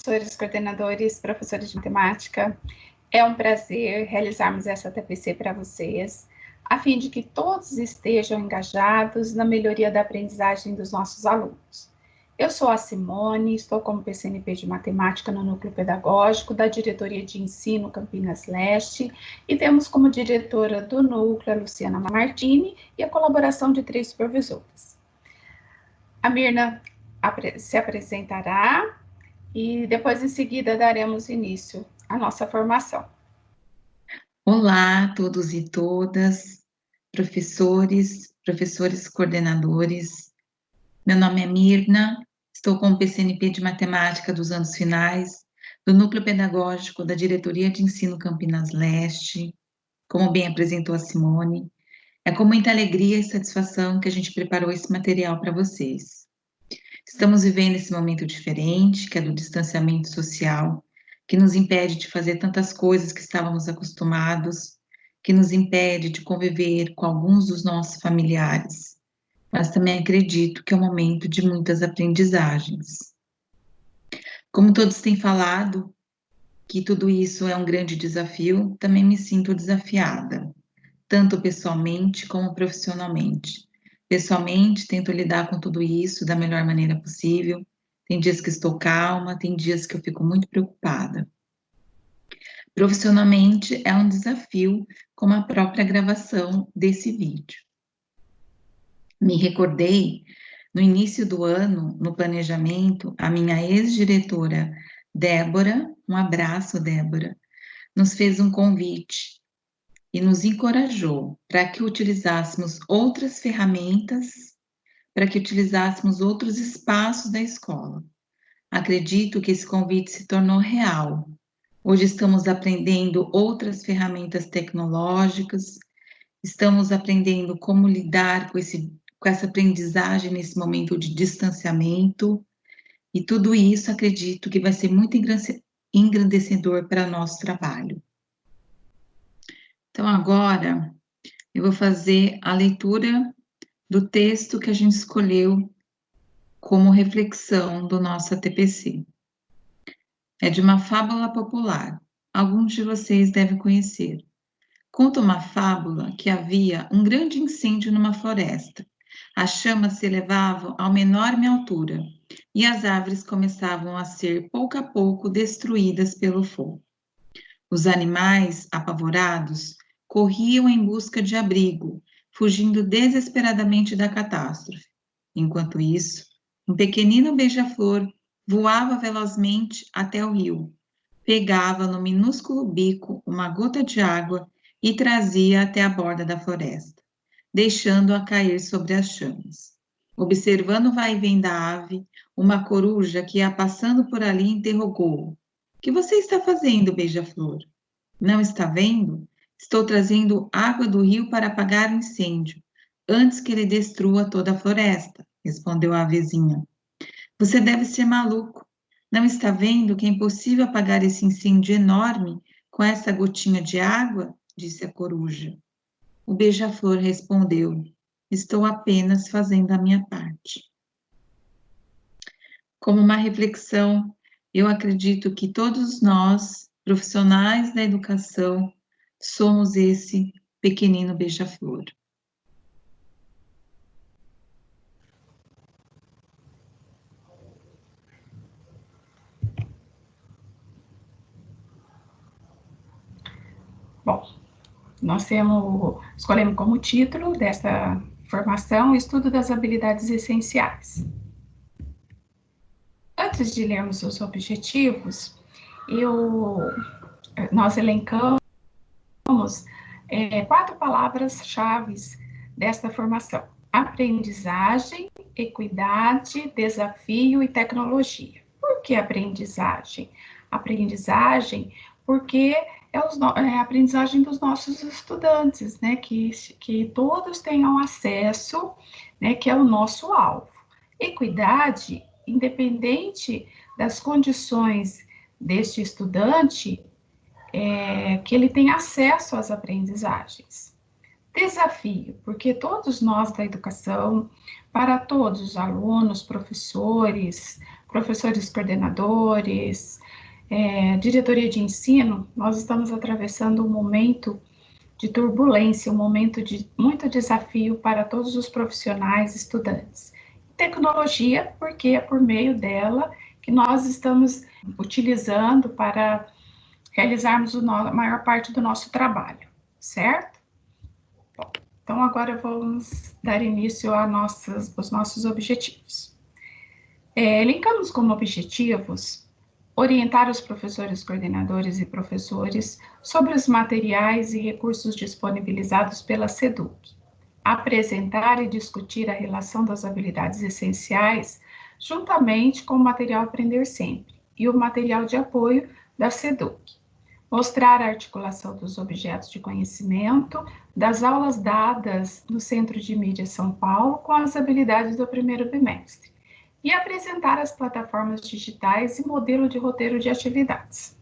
professores, coordenadores, professores de matemática. É um prazer realizarmos essa TPC para vocês, a fim de que todos estejam engajados na melhoria da aprendizagem dos nossos alunos. Eu sou a Simone, estou como PCNP de Matemática no Núcleo Pedagógico da Diretoria de Ensino Campinas Leste e temos como diretora do núcleo a Luciana Martini e a colaboração de 3 supervisoras. A Mirna se apresentará e depois, em seguida, daremos início à nossa formação. Olá a todos e todas, professores coordenadores. Meu nome é Mirna, estou como PCNP de Matemática dos anos finais, do Núcleo Pedagógico da Diretoria de Ensino Campinas Leste, como bem apresentou a Simone. É com muita alegria e satisfação que a gente preparou esse material para vocês. Estamos vivendo esse momento diferente, que é do distanciamento social, que nos impede de fazer tantas coisas que estávamos acostumados, que nos impede de conviver com alguns dos nossos familiares. Mas também acredito que é um momento de muitas aprendizagens. Como todos têm falado, que tudo isso é um grande desafio, também me sinto desafiada, tanto pessoalmente como profissionalmente. Pessoalmente, tento lidar com tudo isso da melhor maneira possível. Tem dias que estou calma, tem dias que eu fico muito preocupada. Profissionalmente, é um desafio, como a própria gravação desse vídeo. Me recordei, no início do ano, no planejamento, a minha ex-diretora Débora, um abraço, Débora, nos fez um convite e nos encorajou para que utilizássemos outras ferramentas, para que utilizássemos outros espaços da escola. Acredito que esse convite se tornou real. Hoje estamos aprendendo outras ferramentas tecnológicas, estamos aprendendo como lidar com essa aprendizagem nesse momento de distanciamento, e tudo isso acredito que vai ser muito engrandecedor para o nosso trabalho. Então, agora, eu vou fazer a leitura do texto que a gente escolheu como reflexão do nosso TPC. É de uma fábula popular. Alguns de vocês devem conhecer. Conta uma fábula que havia um grande incêndio numa floresta. As chamas se elevavam a uma enorme altura e as árvores começavam a ser, pouco a pouco, destruídas pelo fogo. Os animais, apavorados, corriam em busca de abrigo, fugindo desesperadamente da catástrofe. Enquanto isso, um pequenino beija-flor voava velozmente até o rio, pegava no minúsculo bico uma gota de água e trazia até a borda da floresta, deixando-a cair sobre as chamas. Observando o vai-vem da ave, uma coruja que ia passando por ali interrogou-o: "O que você está fazendo, beija-flor?" "Não está vendo? Estou trazendo água do rio para apagar o incêndio, antes que ele destrua toda a floresta", respondeu a avezinha. "Você deve ser maluco. Não está vendo que é impossível apagar esse incêndio enorme com essa gotinha de água?", disse a coruja. O beija-flor respondeu: "Estou apenas fazendo a minha parte." Como uma reflexão, eu acredito que todos nós, profissionais da educação, somos esse pequenino beija-flor. Bom, nós escolhemos como título desta formação o estudo das habilidades essenciais. Antes de lermos os objetivos, nós elencamos 4 palavras-chave desta formação: aprendizagem, equidade, desafio e tecnologia. Por que aprendizagem? Aprendizagem porque é a aprendizagem dos nossos estudantes, né, que todos tenham acesso, né, que é o nosso alvo. Equidade, independente das condições deste estudante, que ele tenha acesso às aprendizagens. Desafio, porque todos nós da educação, para todos os alunos, professores, professores coordenadores, diretoria de ensino, nós estamos atravessando um momento de turbulência, um momento de muito desafio para todos os profissionais, estudantes. Tecnologia, porque é por meio dela que nós estamos utilizando para realizarmos a maior parte do nosso trabalho, certo? Bom, então agora vamos dar início aos nossos objetivos. Elencamos como objetivos orientar os professores coordenadores e professores sobre os materiais e recursos disponibilizados pela SEDUC, apresentar e discutir a relação das habilidades essenciais juntamente com o material Aprender Sempre e o material de apoio da SEDUC, mostrar a articulação dos objetos de conhecimento das aulas dadas no Centro de Mídia São Paulo com as habilidades do primeiro bimestre, e apresentar as plataformas digitais e modelo de roteiro de atividades.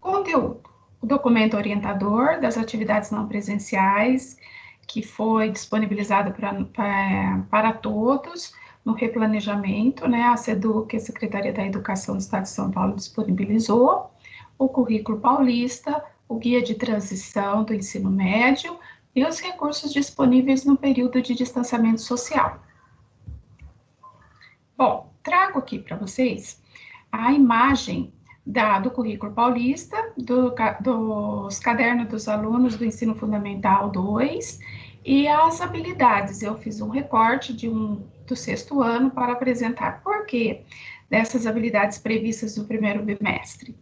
Conteúdo: o documento orientador das atividades não presenciais, que foi disponibilizado para todos no replanejamento, né? A SEDUC, a Secretaria da Educação do Estado de São Paulo, disponibilizou o currículo paulista, o guia de transição do ensino médio e os recursos disponíveis no período de distanciamento social. Bom, trago aqui para vocês a imagem do currículo paulista, dos cadernos dos alunos do Ensino Fundamental 2 e as habilidades. Eu fiz um recorte do 6º ano para apresentar por que dessas habilidades previstas no primeiro bimestre.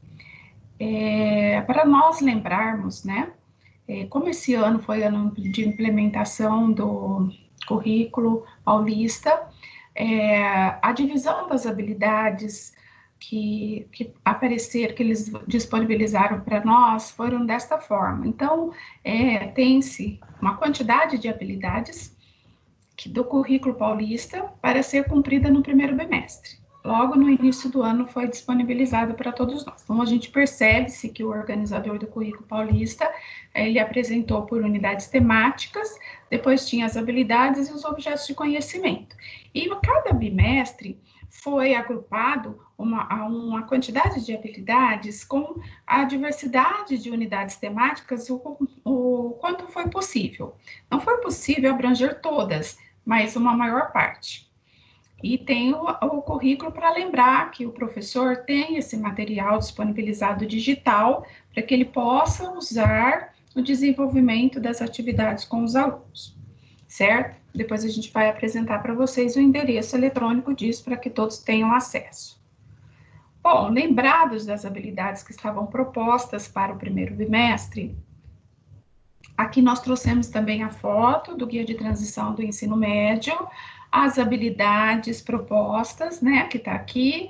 Para nós lembrarmos, né, como esse ano foi ano de implementação do currículo paulista, a divisão das habilidades que eles disponibilizaram para nós foram desta forma. Então, tem-se uma quantidade de habilidades do currículo paulista para ser cumprida no primeiro bimestre. Logo no início do ano foi disponibilizado para todos nós. Então, a gente percebe-se que o organizador do currículo paulista, ele apresentou por unidades temáticas, depois tinha as habilidades e os objetos de conhecimento. E cada bimestre foi agrupado uma quantidade de habilidades com a diversidade de unidades temáticas, o quanto foi possível. Não foi possível abranger todas, mas uma maior parte. E tem o currículo para lembrar que o professor tem esse material disponibilizado digital para que ele possa usar no desenvolvimento das atividades com os alunos, certo? Depois a gente vai apresentar para vocês o endereço eletrônico disso para que todos tenham acesso. Bom, lembrados das habilidades que estavam propostas para o primeiro bimestre, aqui nós trouxemos também a foto do guia de transição do ensino médio, as habilidades propostas, né, que está aqui,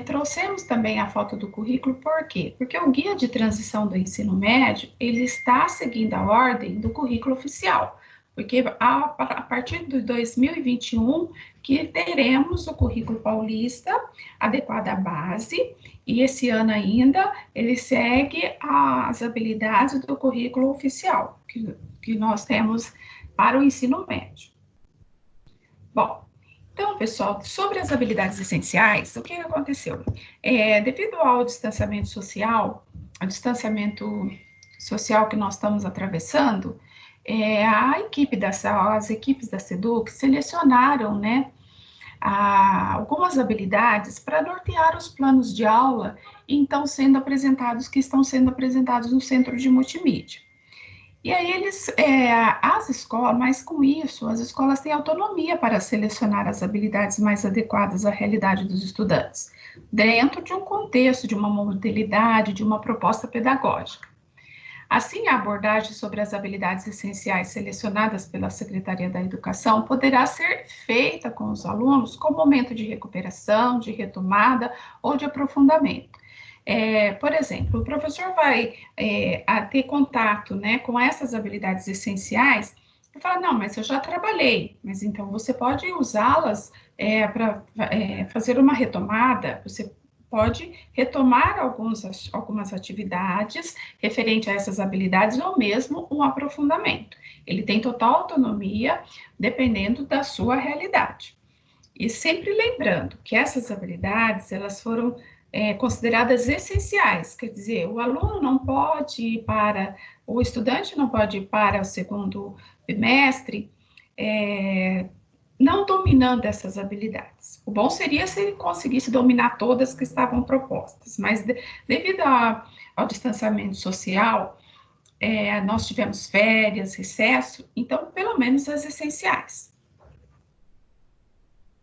trouxemos também a foto do currículo, por quê? Porque o guia de transição do ensino médio, ele está seguindo a ordem do currículo oficial, porque a partir de 2021, que teremos o currículo paulista adequado à base, e esse ano ainda, ele segue as habilidades do currículo oficial, que nós temos para o ensino médio. Bom, então, pessoal, sobre as habilidades essenciais, o que aconteceu? Devido ao distanciamento social que nós estamos atravessando, as equipes da SEDUC selecionaram, né, algumas habilidades para nortear os planos de aula que estão sendo apresentados no centro de multimídia. E aí as escolas, mas com isso, as escolas têm autonomia para selecionar as habilidades mais adequadas à realidade dos estudantes, dentro de um contexto, de uma modalidade, de uma proposta pedagógica. Assim, a abordagem sobre as habilidades essenciais selecionadas pela Secretaria da Educação poderá ser feita com os alunos como momento de recuperação, de retomada ou de aprofundamento. Por exemplo, o professor vai ter contato, né, com essas habilidades essenciais e fala, não, mas eu já trabalhei, mas então você pode usá-las para fazer uma retomada, você pode retomar algumas atividades referente a essas habilidades ou mesmo um aprofundamento. Ele tem total autonomia dependendo da sua realidade. E sempre lembrando que essas habilidades, elas foram consideradas essenciais, quer dizer, o aluno não pode ir para, o estudante não pode ir para o segundo bimestre não dominando essas habilidades. O bom seria se ele conseguisse dominar todas que estavam propostas, mas devido ao distanciamento social, nós tivemos férias, recesso, então, pelo menos as essenciais.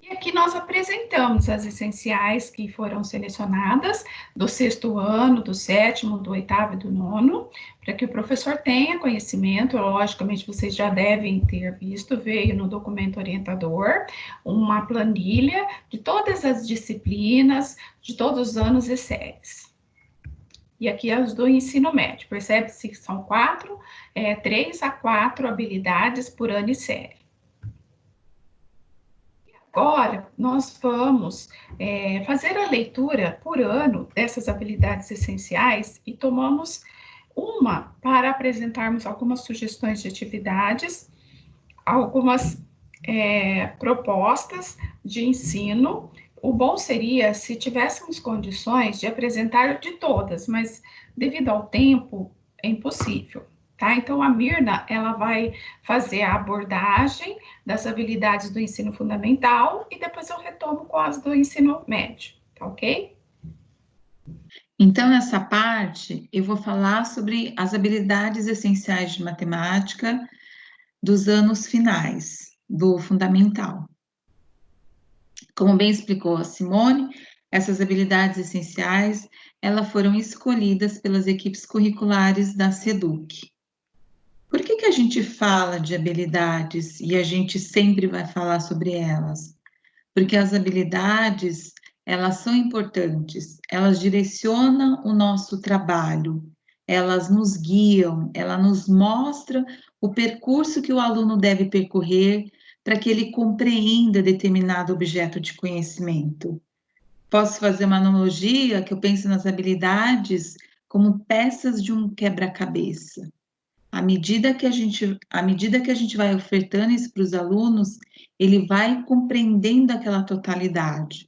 E aqui nós apresentamos as essenciais que foram selecionadas do 6º ano, do 7º, do 8º e do 9º, para que o professor tenha conhecimento. Logicamente, vocês já devem ter visto, veio no documento orientador, uma planilha de todas as disciplinas, de todos os anos e séries. E aqui as do ensino médio, percebe-se que são 3 a 4 habilidades por ano e série. Agora, nós vamos fazer a leitura por ano dessas habilidades essenciais e tomamos uma para apresentarmos algumas sugestões de atividades, algumas propostas de ensino. O bom seria se tivéssemos condições de apresentar de todas, mas devido ao tempo, é impossível. Tá? Então, a Mirna, ela vai fazer a abordagem das habilidades do ensino fundamental e depois eu retomo com as do ensino médio, tá ok? Então, nessa parte, eu vou falar sobre as habilidades essenciais de matemática dos anos finais, do fundamental. Como bem explicou a Simone, essas habilidades essenciais, elas foram escolhidas pelas equipes curriculares da SEDUC. Por que a gente fala de habilidades e a gente sempre vai falar sobre elas? Porque as habilidades, elas são importantes, elas direcionam o nosso trabalho, elas nos guiam, elas nos mostram o percurso que o aluno deve percorrer para que ele compreenda determinado objeto de conhecimento. Posso fazer uma analogia que eu penso nas habilidades como peças de um quebra-cabeça. À medida que a gente vai ofertando isso para os alunos, ele vai compreendendo aquela totalidade.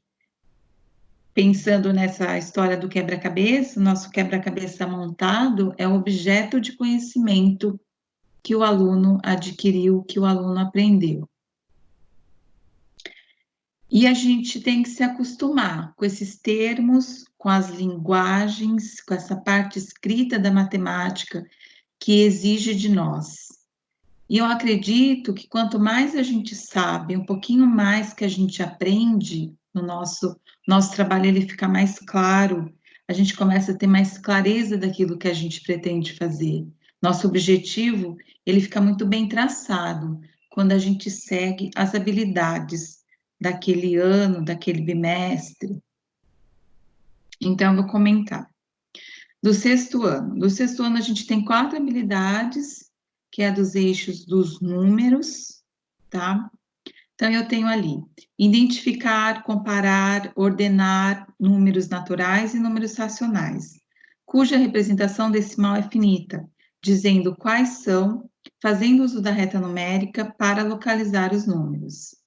Pensando nessa história do quebra-cabeça, nosso quebra-cabeça montado é o objeto de conhecimento que o aluno adquiriu, que o aluno aprendeu. E a gente tem que se acostumar com esses termos, com as linguagens, com essa parte escrita da matemática que exige de nós. E eu acredito que quanto mais a gente sabe, um pouquinho mais que a gente aprende no nosso trabalho, ele fica mais claro, a gente começa a ter mais clareza daquilo que a gente pretende fazer. Nosso objetivo, ele fica muito bem traçado quando a gente segue as habilidades daquele ano, daquele bimestre. Então, eu vou comentar. Do 6º ano. Do 6º ano, a gente tem 4 habilidades, que é dos eixos dos números, tá? Então, eu tenho ali, identificar, comparar, ordenar números naturais e números racionais, cuja representação decimal é finita, dizendo quais são, fazendo uso da reta numérica para localizar os números.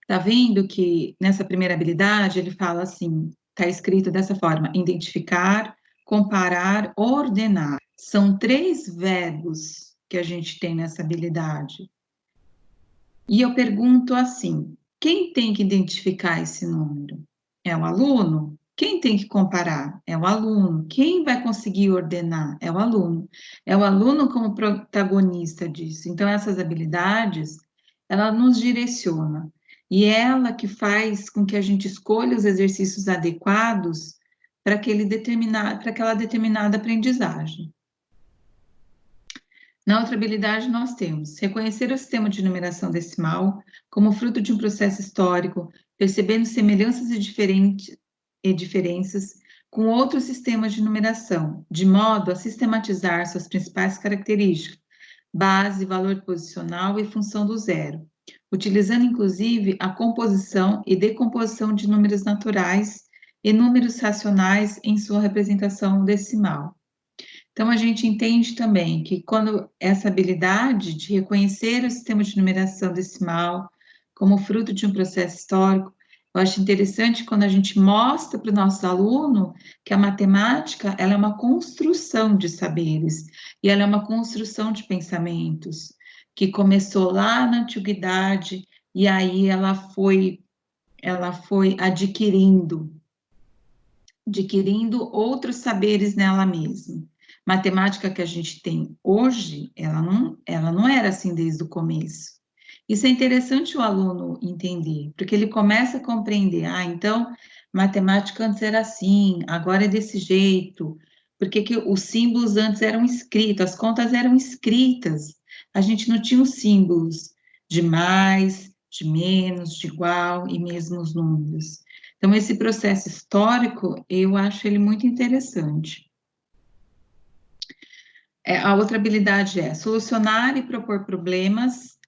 Tá vendo que nessa primeira habilidade ele fala assim, tá escrito dessa forma, identificar, comparar, ordenar. São 3 verbos que a gente tem nessa habilidade. E eu pergunto assim, quem tem que identificar esse número? É o aluno? Quem tem que comparar? É o aluno. Quem vai conseguir ordenar? É o aluno. É o aluno como protagonista disso. Então, essas habilidades, ela nos direciona. E é ela que faz com que a gente escolha os exercícios adequados para aquela determinada aprendizagem. Na outra habilidade, nós temos reconhecer o sistema de numeração decimal como fruto de um processo histórico, percebendo semelhanças e diferenças com outros sistemas de numeração, de modo a sistematizar suas principais características, base, valor posicional e função do zero, utilizando inclusive a composição e decomposição de números naturais e números racionais em sua representação decimal. Então, a gente entende também que quando essa habilidade de reconhecer o sistema de numeração decimal como fruto de um processo histórico. Eu acho interessante quando a gente mostra para o nosso aluno que a matemática, ela é uma construção de saberes, e ela é uma construção de pensamentos, que começou lá na antiguidade, e aí ela foi adquirindo outros saberes nela mesma. Matemática que a gente tem hoje, ela não era assim desde o começo. Isso é interessante o aluno entender, porque ele começa a compreender, então, matemática antes era assim, agora é desse jeito, porque que os símbolos antes eram escritos, as contas eram escritas, a gente não tinha os símbolos de mais, de menos, de igual e mesmo os números. Então, esse processo histórico, eu acho ele muito interessante. A outra habilidade é solucionar e propor problemas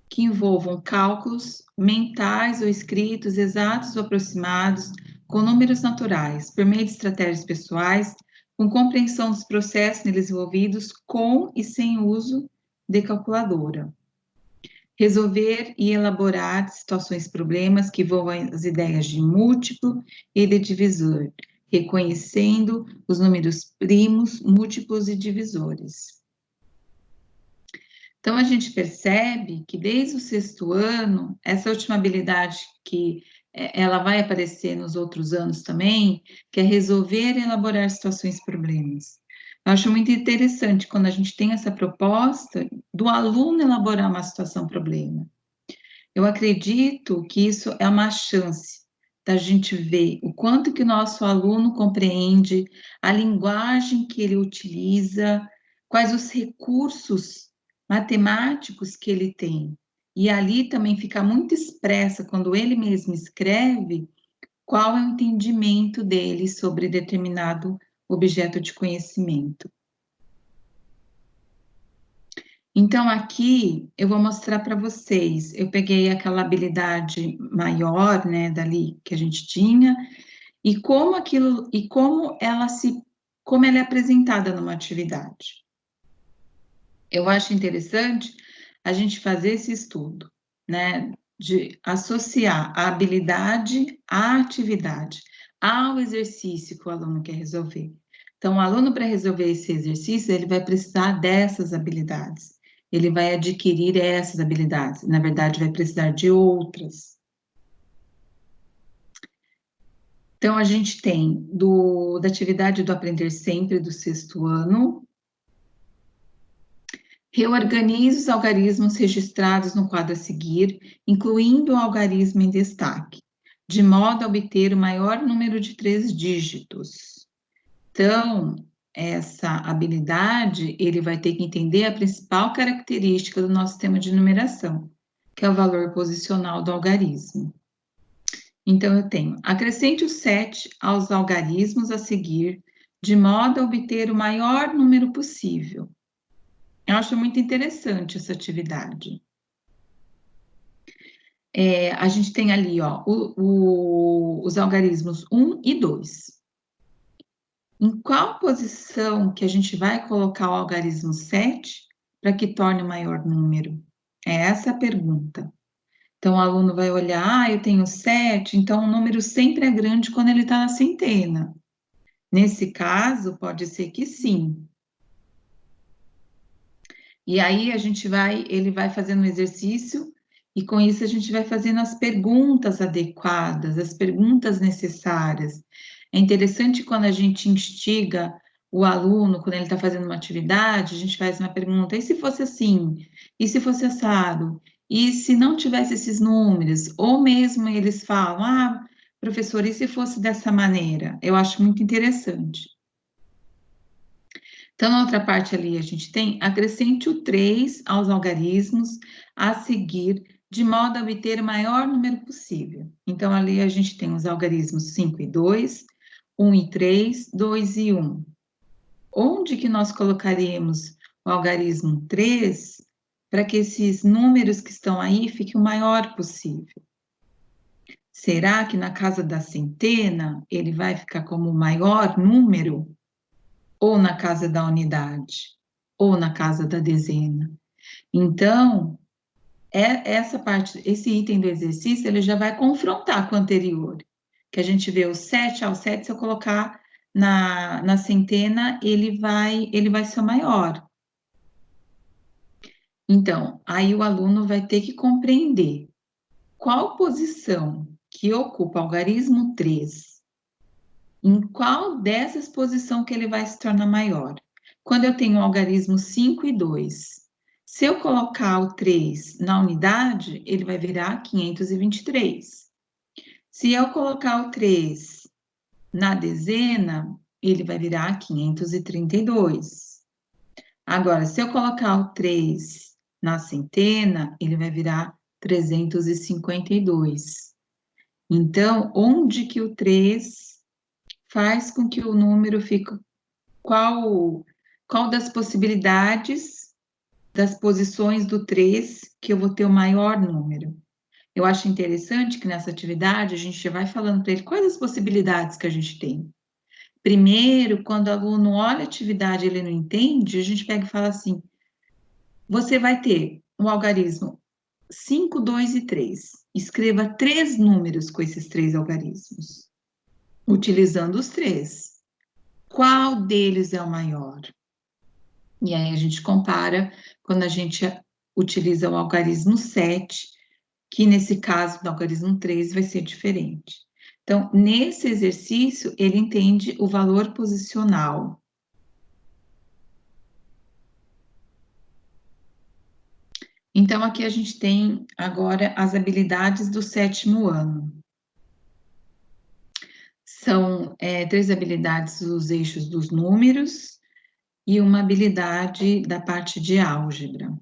que envolvam cálculos mentais ou escritos, exatos ou aproximados, com números naturais, por meio de estratégias pessoais, com compreensão dos processos neles envolvidos, com e sem uso de calculadora. Resolver e elaborar situações, problemas que envolvam as ideias de múltiplo e de divisor, reconhecendo os números primos, múltiplos e divisores. Então, a gente percebe que desde o 6º ano, essa última habilidade que ela vai aparecer nos outros anos também, que é resolver e elaborar situações, problemas. Eu acho muito interessante quando a gente tem essa proposta do aluno elaborar uma situação-problema. Eu acredito que isso é uma chance da gente ver o quanto que o nosso aluno compreende, a linguagem que ele utiliza, quais os recursos matemáticos que ele tem. E ali também fica muito expressa, quando ele mesmo escreve, qual é o entendimento dele sobre determinado objeto de conhecimento. Então, aqui eu vou mostrar para vocês, eu peguei aquela habilidade maior, né, dali que a gente tinha, e como ela é apresentada numa atividade. Eu acho interessante a gente fazer esse estudo, né, de associar a habilidade à atividade, ao exercício que o aluno quer resolver. Então, o aluno, para resolver esse exercício, ele vai precisar dessas habilidades. Ele vai adquirir essas habilidades. Na verdade, vai precisar de outras. Então, a gente tem da atividade do Aprender Sempre, do 6º ano. Reorganize os algarismos registrados no quadro a seguir, incluindo o algarismo em destaque, de modo a obter o maior número de 3 dígitos. Então, essa habilidade, ele vai ter que entender a principal característica do nosso sistema de numeração, que é o valor posicional do algarismo. Então, eu tenho, acrescente o 7 aos algarismos a seguir, de modo a obter o maior número possível. Eu acho muito interessante essa atividade. A gente tem ali, ó, os algarismos 1 e 2. Em qual posição que a gente vai colocar o algarismo 7 para que torne o maior número? É essa a pergunta. Então, o aluno vai olhar, eu tenho 7, então o número sempre é grande quando ele está na centena. Nesse caso, pode ser que sim. E aí ele vai fazendo um exercício e com isso a gente vai fazendo as perguntas adequadas, as perguntas necessárias. É interessante quando a gente instiga o aluno, quando ele está fazendo uma atividade, a gente faz uma pergunta, e se fosse assim? E se fosse assado? E se não tivesse esses números? Ou mesmo eles falam, professor, e se fosse dessa maneira? Eu acho muito interessante. Então, na outra parte ali, a gente tem acrescente o 3 aos algarismos a seguir, de modo a obter o maior número possível. Então, ali a gente tem os algarismos 5 e 2, 1 e 3, 2 e 1. Onde que nós colocaríamos o algarismo 3 para que esses números que estão aí fiquem o maior possível? Será que na casa da centena ele vai ficar como o maior número? Ou na casa da unidade, ou na casa da dezena. Então, essa parte, esse item do exercício, ele já vai confrontar com o anterior, que a gente vê o 7 ao 7, se eu colocar na centena, ele vai ser o maior. Então, aí o aluno vai ter que compreender qual posição que ocupa o algarismo 3, em qual dessas posições que ele vai se tornar maior. Quando eu tenho o algarismo 5 e 2, se eu colocar o 3 na unidade, ele vai virar 523. Se eu colocar o 3 na dezena, ele vai virar 532. Agora, se eu colocar o 3 na centena, ele vai virar 352. Então, onde que o 3 faz com que o número fique... Qual das possibilidades das posições do 3 que eu vou ter o maior número? Eu acho interessante que nessa atividade a gente já vai falando para ele quais as possibilidades que a gente tem. Primeiro, quando o aluno olha a atividade e ele não entende, a gente pega e fala assim, você vai ter um algarismo 5, 2 e 3. Escreva 3 números com esses 3 algarismos, utilizando os 3. Qual deles é o maior? E aí a gente compara quando a gente utiliza o algarismo 7, que nesse caso do algarismo 3 vai ser diferente. Então, nesse exercício, ele entende o valor posicional. Então, aqui a gente tem agora as habilidades do 7º ano. São 3 habilidades dos eixos dos números e uma habilidade da parte de álgebra.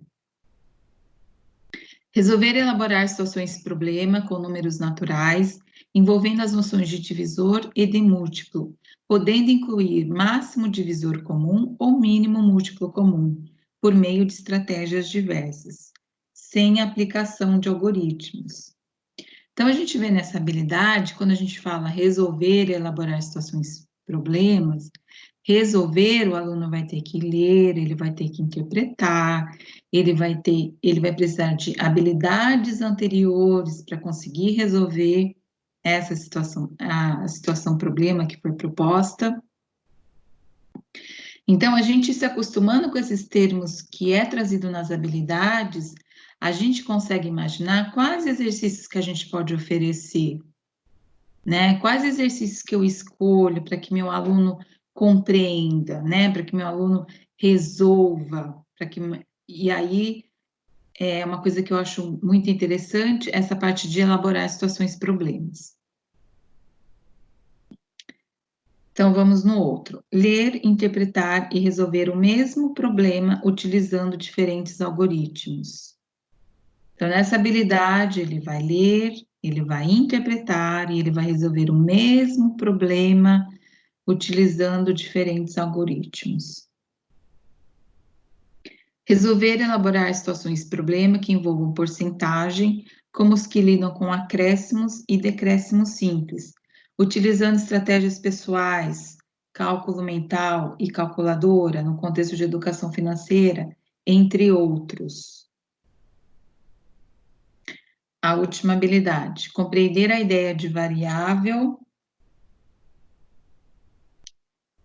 Resolver e elaborar situações de problema com números naturais, envolvendo as noções de divisor e de múltiplo, podendo incluir máximo divisor comum ou mínimo múltiplo comum, por meio de estratégias diversas, sem aplicação de algoritmos. Então, a gente vê nessa habilidade, quando a gente fala resolver e elaborar situações, problemas, resolver, o aluno vai ter que ler, ele vai ter que interpretar, ele vai precisar de habilidades anteriores para conseguir resolver essa situação, a situação problema que foi proposta. Então, a gente se acostumando com esses termos que é trazido nas habilidades, a gente consegue imaginar quais exercícios que a gente pode oferecer, né? Quais exercícios que eu escolho para que meu aluno compreenda, né? Para que meu aluno resolva, e aí é uma coisa que eu acho muito interessante, essa parte de elaborar situações problemas. Então, vamos no outro. Ler, interpretar e resolver o mesmo problema utilizando diferentes algoritmos. Então, nessa habilidade, ele vai ler, ele vai interpretar e ele vai resolver o mesmo problema utilizando diferentes algoritmos. Resolver e elaborar situações de problema que envolvam porcentagem, como os que lidam com acréscimos e decréscimos simples, utilizando estratégias pessoais, cálculo mental e calculadora no contexto de educação financeira, entre outros. A última habilidade, compreender a ideia de variável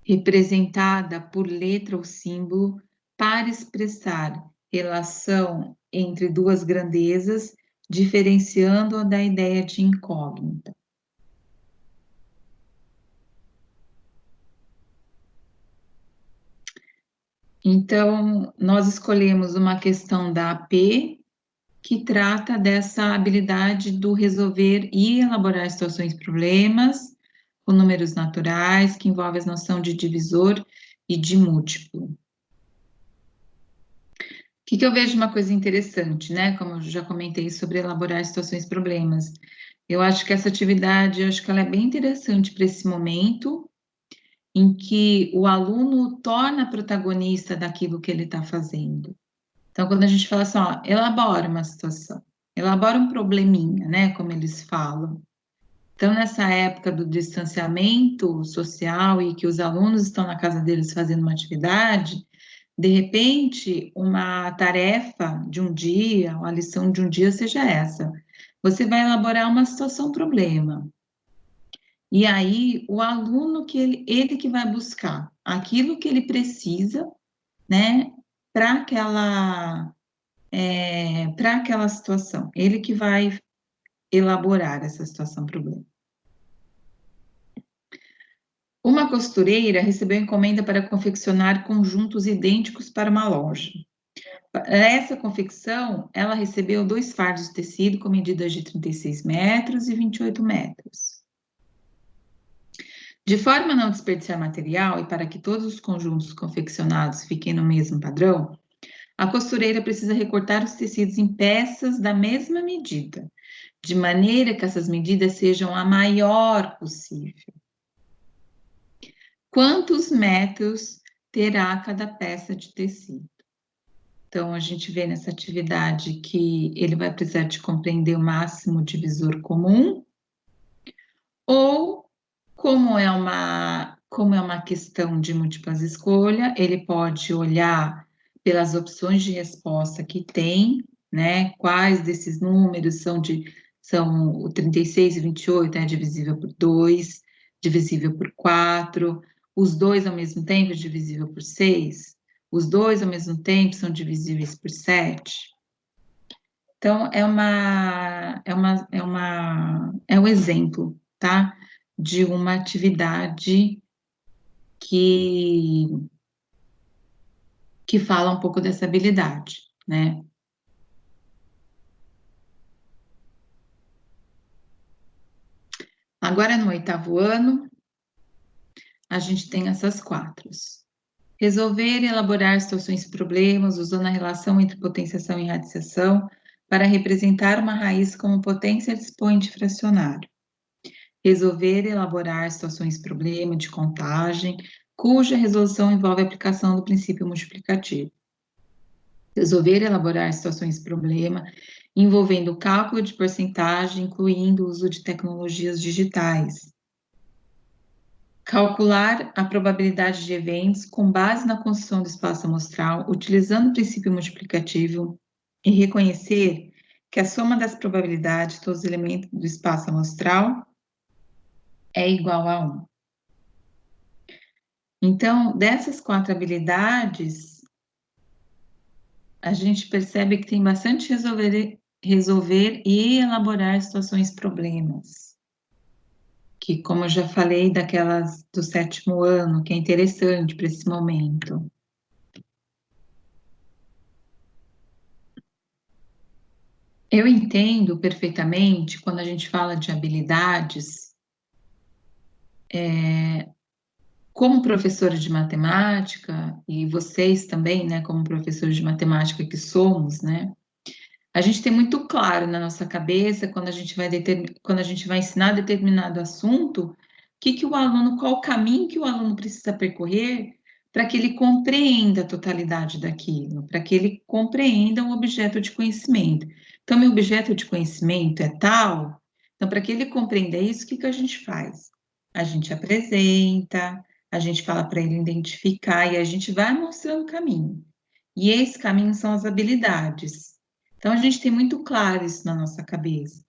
representada por letra ou símbolo para expressar relação entre duas grandezas, diferenciando-a da ideia de incógnita. Então, nós escolhemos uma questão da AP, que trata dessa habilidade do resolver e elaborar situações e problemas com números naturais, que envolve a noção de divisor e de múltiplo. O que eu vejo uma coisa interessante, né? Como eu já comentei sobre elaborar situações e problemas. Eu acho que essa atividade, ela é bem interessante para esse momento, em que o aluno torna protagonista daquilo que ele está fazendo. Então, quando a gente fala assim, ó, elabora uma situação, elabora um probleminha, né, como eles falam. Então, nessa época do distanciamento social e que os alunos estão na casa deles fazendo uma atividade, De repente, uma tarefa de um dia, uma lição de um dia seja essa. Você vai elaborar uma situação-problema. E aí, o aluno que ele que vai buscar aquilo que ele precisa, né, para aquela situação. Ele que vai elaborar essa situação-problema. Uma costureira recebeu encomenda para confeccionar conjuntos idênticos para uma loja. Essa confecção, ela recebeu 2 fardos de tecido com medidas de 36 metros e 28 metros. De forma a não desperdiçar material e para que todos os conjuntos confeccionados fiquem no mesmo padrão, a costureira precisa recortar os tecidos em peças da mesma medida, de maneira que essas medidas sejam a maior possível. Quantos metros terá cada peça de tecido? Então, a gente vê nessa atividade que ele vai precisar de compreender o máximo divisor comum, ou como é uma questão de múltiplas escolhas, ele pode olhar pelas opções de resposta que tem, né? Quais desses números são o 36 e 28 é divisível por 2, divisível por 4, os dois ao mesmo tempo é divisível por 6, os dois ao mesmo tempo são divisíveis por 7. Então, é um exemplo, tá? De uma atividade que fala um pouco dessa habilidade, né? Agora, no 8º ano, a gente tem essas 4. Resolver e elaborar situações e problemas usando a relação entre potenciação e radiação para representar uma raiz como potência de expoente fracionário. Resolver e elaborar situações e problemas de contagem, cuja resolução envolve a aplicação do princípio multiplicativo. Resolver e elaborar situações e problema envolvendo o cálculo de porcentagem, incluindo o uso de tecnologias digitais. Calcular a probabilidade de eventos com base na construção do espaço amostral, utilizando o princípio multiplicativo e reconhecer que a soma das probabilidades de todos os elementos do espaço amostral é igual a 1. Então, dessas 4 habilidades, a gente percebe que tem bastante resolver e elaborar situações problemas. Que, como eu já falei, daquelas do 7º ano, que é interessante para esse momento. Eu entendo perfeitamente quando a gente fala de habilidades, como professora de matemática, e vocês também, né, como professores de matemática que somos, né, a gente tem muito claro na nossa cabeça, quando a gente vai ensinar determinado assunto, qual o caminho que o aluno precisa percorrer para que ele compreenda a totalidade daquilo, para que ele compreenda o objeto de conhecimento. Então, meu objeto de conhecimento é tal, então, para que ele compreenda isso, o que a gente faz? A gente apresenta, a gente fala para ele identificar e a gente vai mostrando o caminho. E esse caminho são as habilidades. Então, a gente tem muito claro isso na nossa cabeça.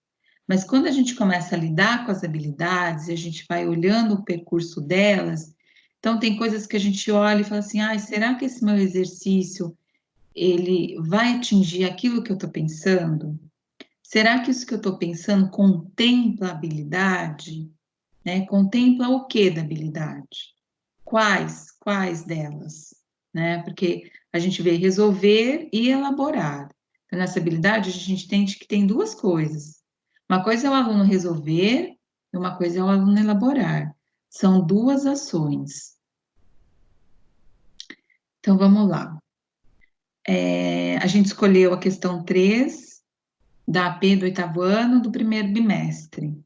Mas quando a gente começa a lidar com as habilidades e a gente vai olhando o percurso delas, então tem coisas que a gente olha e fala assim, será que esse meu exercício, ele vai atingir aquilo que eu estou pensando? Será que isso que eu estou pensando contempla a habilidade? Né? Contempla o que da habilidade? Quais delas? Né? Porque a gente vê resolver e elaborar. Então, nessa habilidade, a gente entende que tem 2 coisas. Uma coisa é o aluno resolver e uma coisa é o aluno elaborar. São 2 ações. Então, vamos lá. A gente escolheu a questão 3 da AP do 8º ano, do 1º bimestre.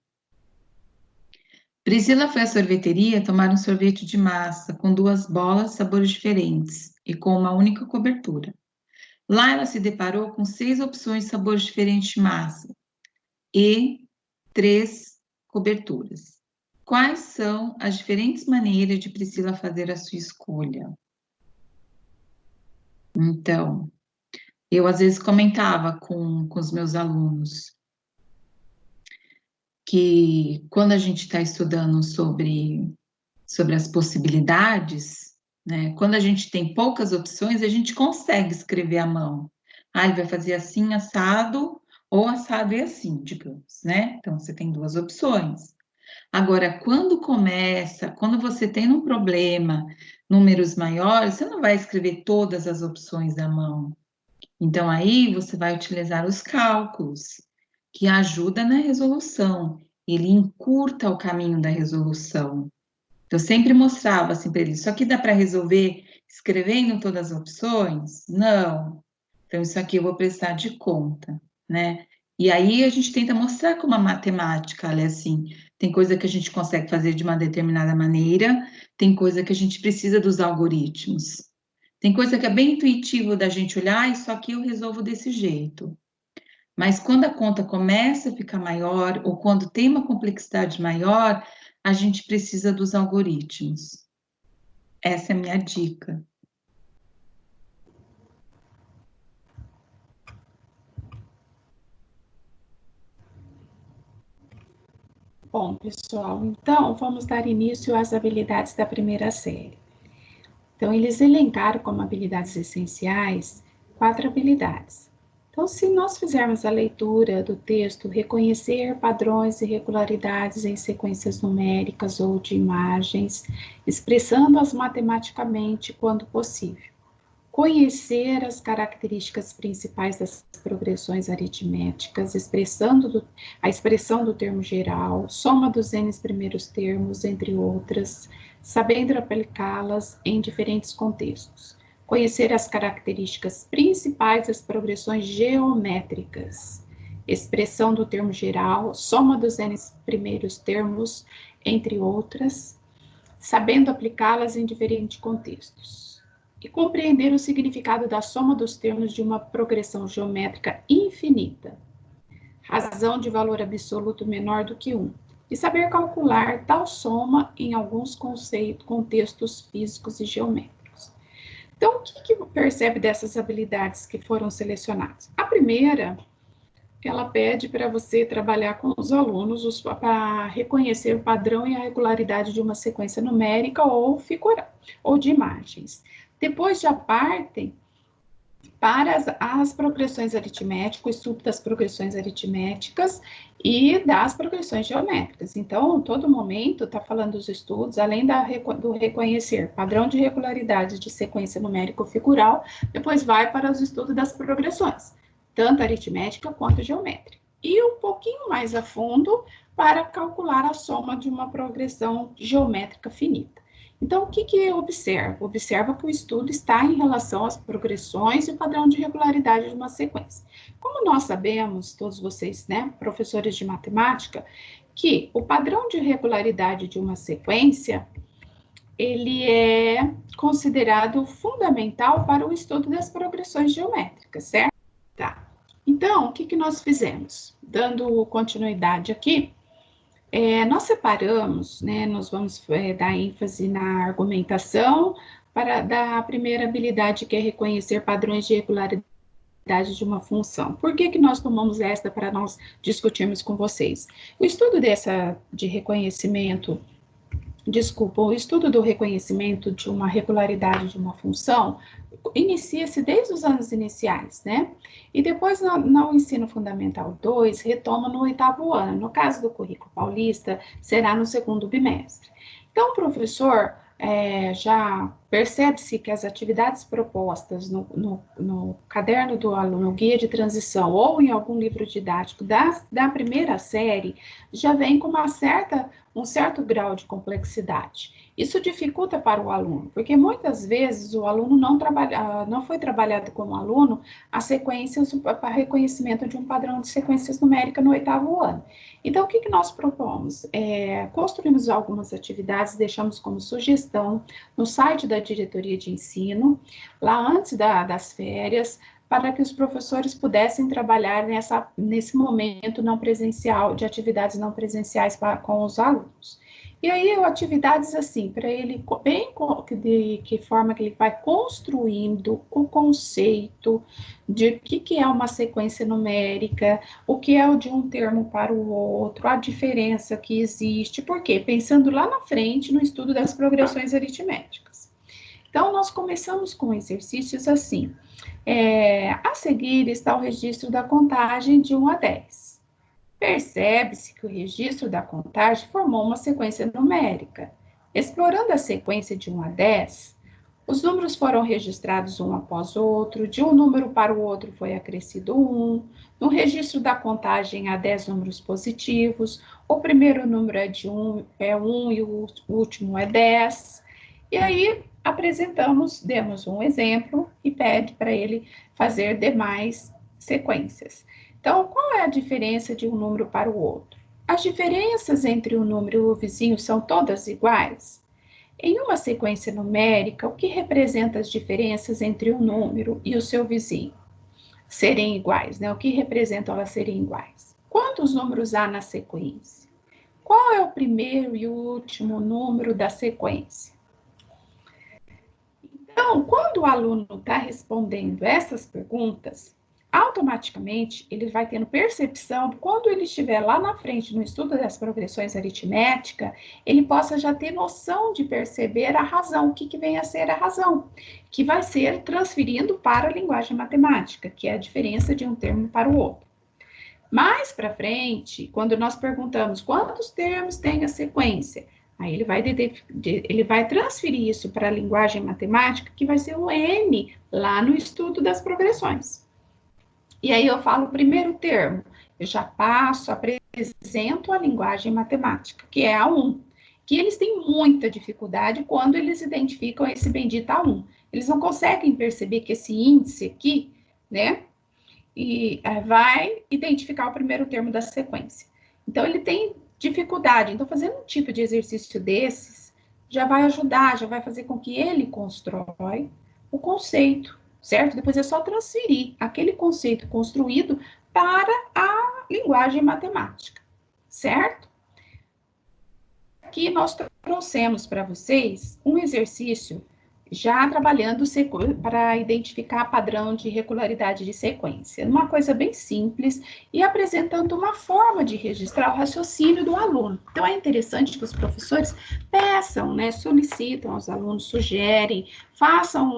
Priscila foi à sorveteria tomar um sorvete de massa com 2 bolas, sabores diferentes e com uma única cobertura. Lá ela se deparou com 6 opções de sabores diferentes de massa e 3 coberturas. Quais são as diferentes maneiras de Priscila fazer a sua escolha? Então, eu às vezes comentava com os meus alunos que quando a gente está estudando sobre as possibilidades, né? Quando a gente tem poucas opções, a gente consegue escrever à mão. Ah, ele vai fazer assim, assado, ou assado e assim, digamos, né? Então, você tem duas opções. Agora, quando você tem um problema, números maiores, você não vai escrever todas as opções à mão. Então, aí você vai utilizar os cálculos, que ajuda na resolução. Ele encurta o caminho da resolução. Eu sempre mostrava assim para eles, isso aqui dá para resolver escrevendo todas as opções? Não. Então, isso aqui eu vou prestar de conta, né? E aí a gente tenta mostrar como a matemática, ela é assim, tem coisa que a gente consegue fazer de uma determinada maneira, tem coisa que a gente precisa dos algoritmos. Tem coisa que é bem intuitivo da gente olhar, isso aqui eu resolvo desse jeito. Mas quando a conta começa a ficar maior, ou quando tem uma complexidade maior, a gente precisa dos algoritmos. Essa é a minha dica. Bom, pessoal, então vamos dar início às habilidades da primeira série. Então, eles elencaram como habilidades essenciais 4 habilidades. Então, se nós fizermos a leitura do texto, reconhecer padrões e regularidades em sequências numéricas ou de imagens, expressando-as matematicamente quando possível. Conhecer as características principais das progressões aritméticas, a expressão do termo geral, soma dos n primeiros termos, entre outras, sabendo aplicá-las em diferentes contextos. Conhecer as características principais das progressões geométricas, expressão do termo geral, soma dos n primeiros termos, entre outras, sabendo aplicá-las em diferentes contextos. E compreender o significado da soma dos termos de uma progressão geométrica infinita, razão de valor absoluto menor do que 1, e saber calcular tal soma em alguns contextos físicos e geométricos. Então, o que percebe dessas habilidades que foram selecionadas? A primeira, ela pede para você trabalhar com os alunos para reconhecer o padrão e a regularidade de uma sequência numérica ou figura, ou de imagens. Depois já partem para as progressões aritméticas, o estudo das progressões aritméticas e das progressões geométricas. Então, todo momento está falando dos estudos, além do reconhecer padrão de regularidade de sequência numérico-figural, depois vai para os estudos das progressões, tanto aritmética quanto geométrica. E um pouquinho mais a fundo para calcular a soma de uma progressão geométrica finita. Então, o que observa? Observa que o estudo está em relação às progressões e o padrão de regularidade de uma sequência. Como nós sabemos, todos vocês, né, professores de matemática, que o padrão de regularidade de uma sequência, ele é considerado fundamental para o estudo das progressões geométricas, certo? Tá. Então, o que nós fizemos? Dando continuidade aqui, nós separamos, né, nós vamos dar ênfase na argumentação da primeira habilidade, que é reconhecer padrões de regularidade de uma função. Por que nós tomamos esta para nós discutirmos com vocês? O estudo de reconhecimento, o estudo do reconhecimento de uma regularidade de uma função inicia-se desde os anos iniciais, né? E depois, no ensino fundamental 2, retoma no 8º ano. No caso do currículo paulista, será no 2º bimestre. Então, o professor já percebe-se que as atividades propostas no caderno do aluno, no guia de transição, ou em algum livro didático da primeira série, já vem com um certo grau de complexidade. Isso dificulta para o aluno, porque muitas vezes o aluno não foi trabalhado como aluno as sequências para reconhecimento de um padrão de sequências numéricas no 8º ano. Então, o que nós propomos? Construímos algumas atividades, deixamos como sugestão no site da diretoria de ensino, lá antes das férias, para que os professores pudessem trabalhar nesse momento não presencial, de atividades não presenciais com os alunos. E aí, atividades assim, para ele, bem de que forma que ele vai construindo o conceito de o que é uma sequência numérica, o que é o de um termo para o outro, a diferença que existe, por quê? Pensando lá na frente no estudo das progressões aritméticas. Então, nós começamos com exercícios assim. A seguir está o registro da contagem de 1 a 10. Percebe-se que o registro da contagem formou uma sequência numérica. Explorando a sequência de 1 a 10, os números foram registrados um após o outro, de um número para o outro foi acrescido 1. No registro da contagem há 10 números positivos, o primeiro número é 1 e o último é 10. E aí demos um exemplo e pede para ele fazer demais sequências. Então, qual é a diferença de um número para o outro? As diferenças entre o número e o vizinho são todas iguais? Em uma sequência numérica, o que representa as diferenças entre um número e o seu vizinho? Serem iguais, né? O que representa elas serem iguais? Quantos números há na sequência? Qual é o primeiro e o último número da sequência? Então, quando o aluno está respondendo essas perguntas, automaticamente ele vai tendo percepção, quando ele estiver lá na frente no estudo das progressões aritméticas, ele possa já ter noção de perceber a razão, o que vem a ser a razão, que vai ser transferindo para a linguagem matemática, que é a diferença de um termo para o outro. Mais para frente, quando nós perguntamos quantos termos tem a sequência, aí ele vai transferir isso para a linguagem matemática, que vai ser o N, lá no estudo das progressões. E aí eu falo o primeiro termo, eu já apresento a linguagem matemática, que é a 1, que eles têm muita dificuldade quando eles identificam esse bendito A1. Eles não conseguem perceber que esse índice aqui, né, vai identificar o primeiro termo da sequência. Então, ele tem dificuldade. Então, fazendo um tipo de exercício desses, já vai ajudar, já vai fazer com que ele constrói o conceito, certo? Depois é só transferir aquele conceito construído para a linguagem matemática, certo? Aqui nós trouxemos para vocês um exercício já trabalhando para identificar padrão de regularidade de sequência. Uma coisa bem simples e apresentando uma forma de registrar o raciocínio do aluno. Então, é interessante que os professores peçam, né, solicitam aos alunos, sugerem, façam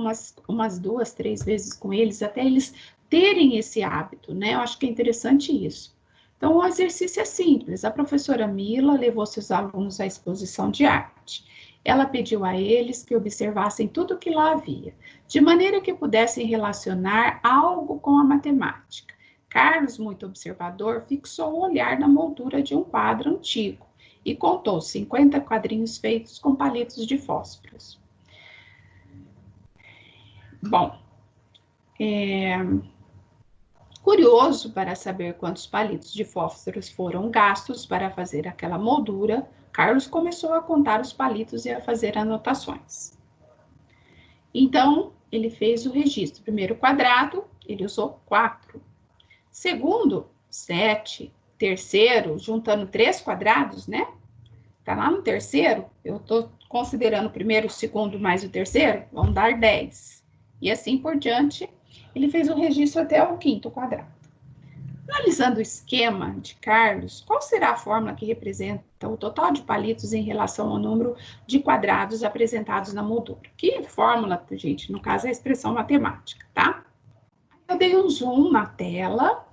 umas 2, 3 vezes com eles, até eles terem esse hábito, né? Eu acho que é interessante isso. Então, o exercício é simples. A professora Mila levou seus alunos à exposição de arte. Ela pediu a eles que observassem tudo o que lá havia, de maneira que pudessem relacionar algo com a matemática. Carlos, muito observador, fixou o olhar na moldura de um quadro antigo e contou 50 quadrinhos feitos com palitos de fósforos. Bom, curioso para saber quantos palitos de fósforos foram gastos para fazer aquela moldura, Carlos começou a contar os palitos e a fazer anotações. Então, ele fez o registro. Primeiro quadrado, ele usou 4. Segundo, 7. Terceiro, juntando 3 quadrados, né? Tá lá no terceiro, eu estou considerando o primeiro, o segundo mais o terceiro, vão dar 10. E assim por diante, ele fez o registro até o 5º quadrado. Analisando o esquema de Carlos, qual será a fórmula que representa o total de palitos em relação ao número de quadrados apresentados na moldura? Que fórmula, gente? No caso, é a expressão matemática, tá? Eu dei um zoom na tela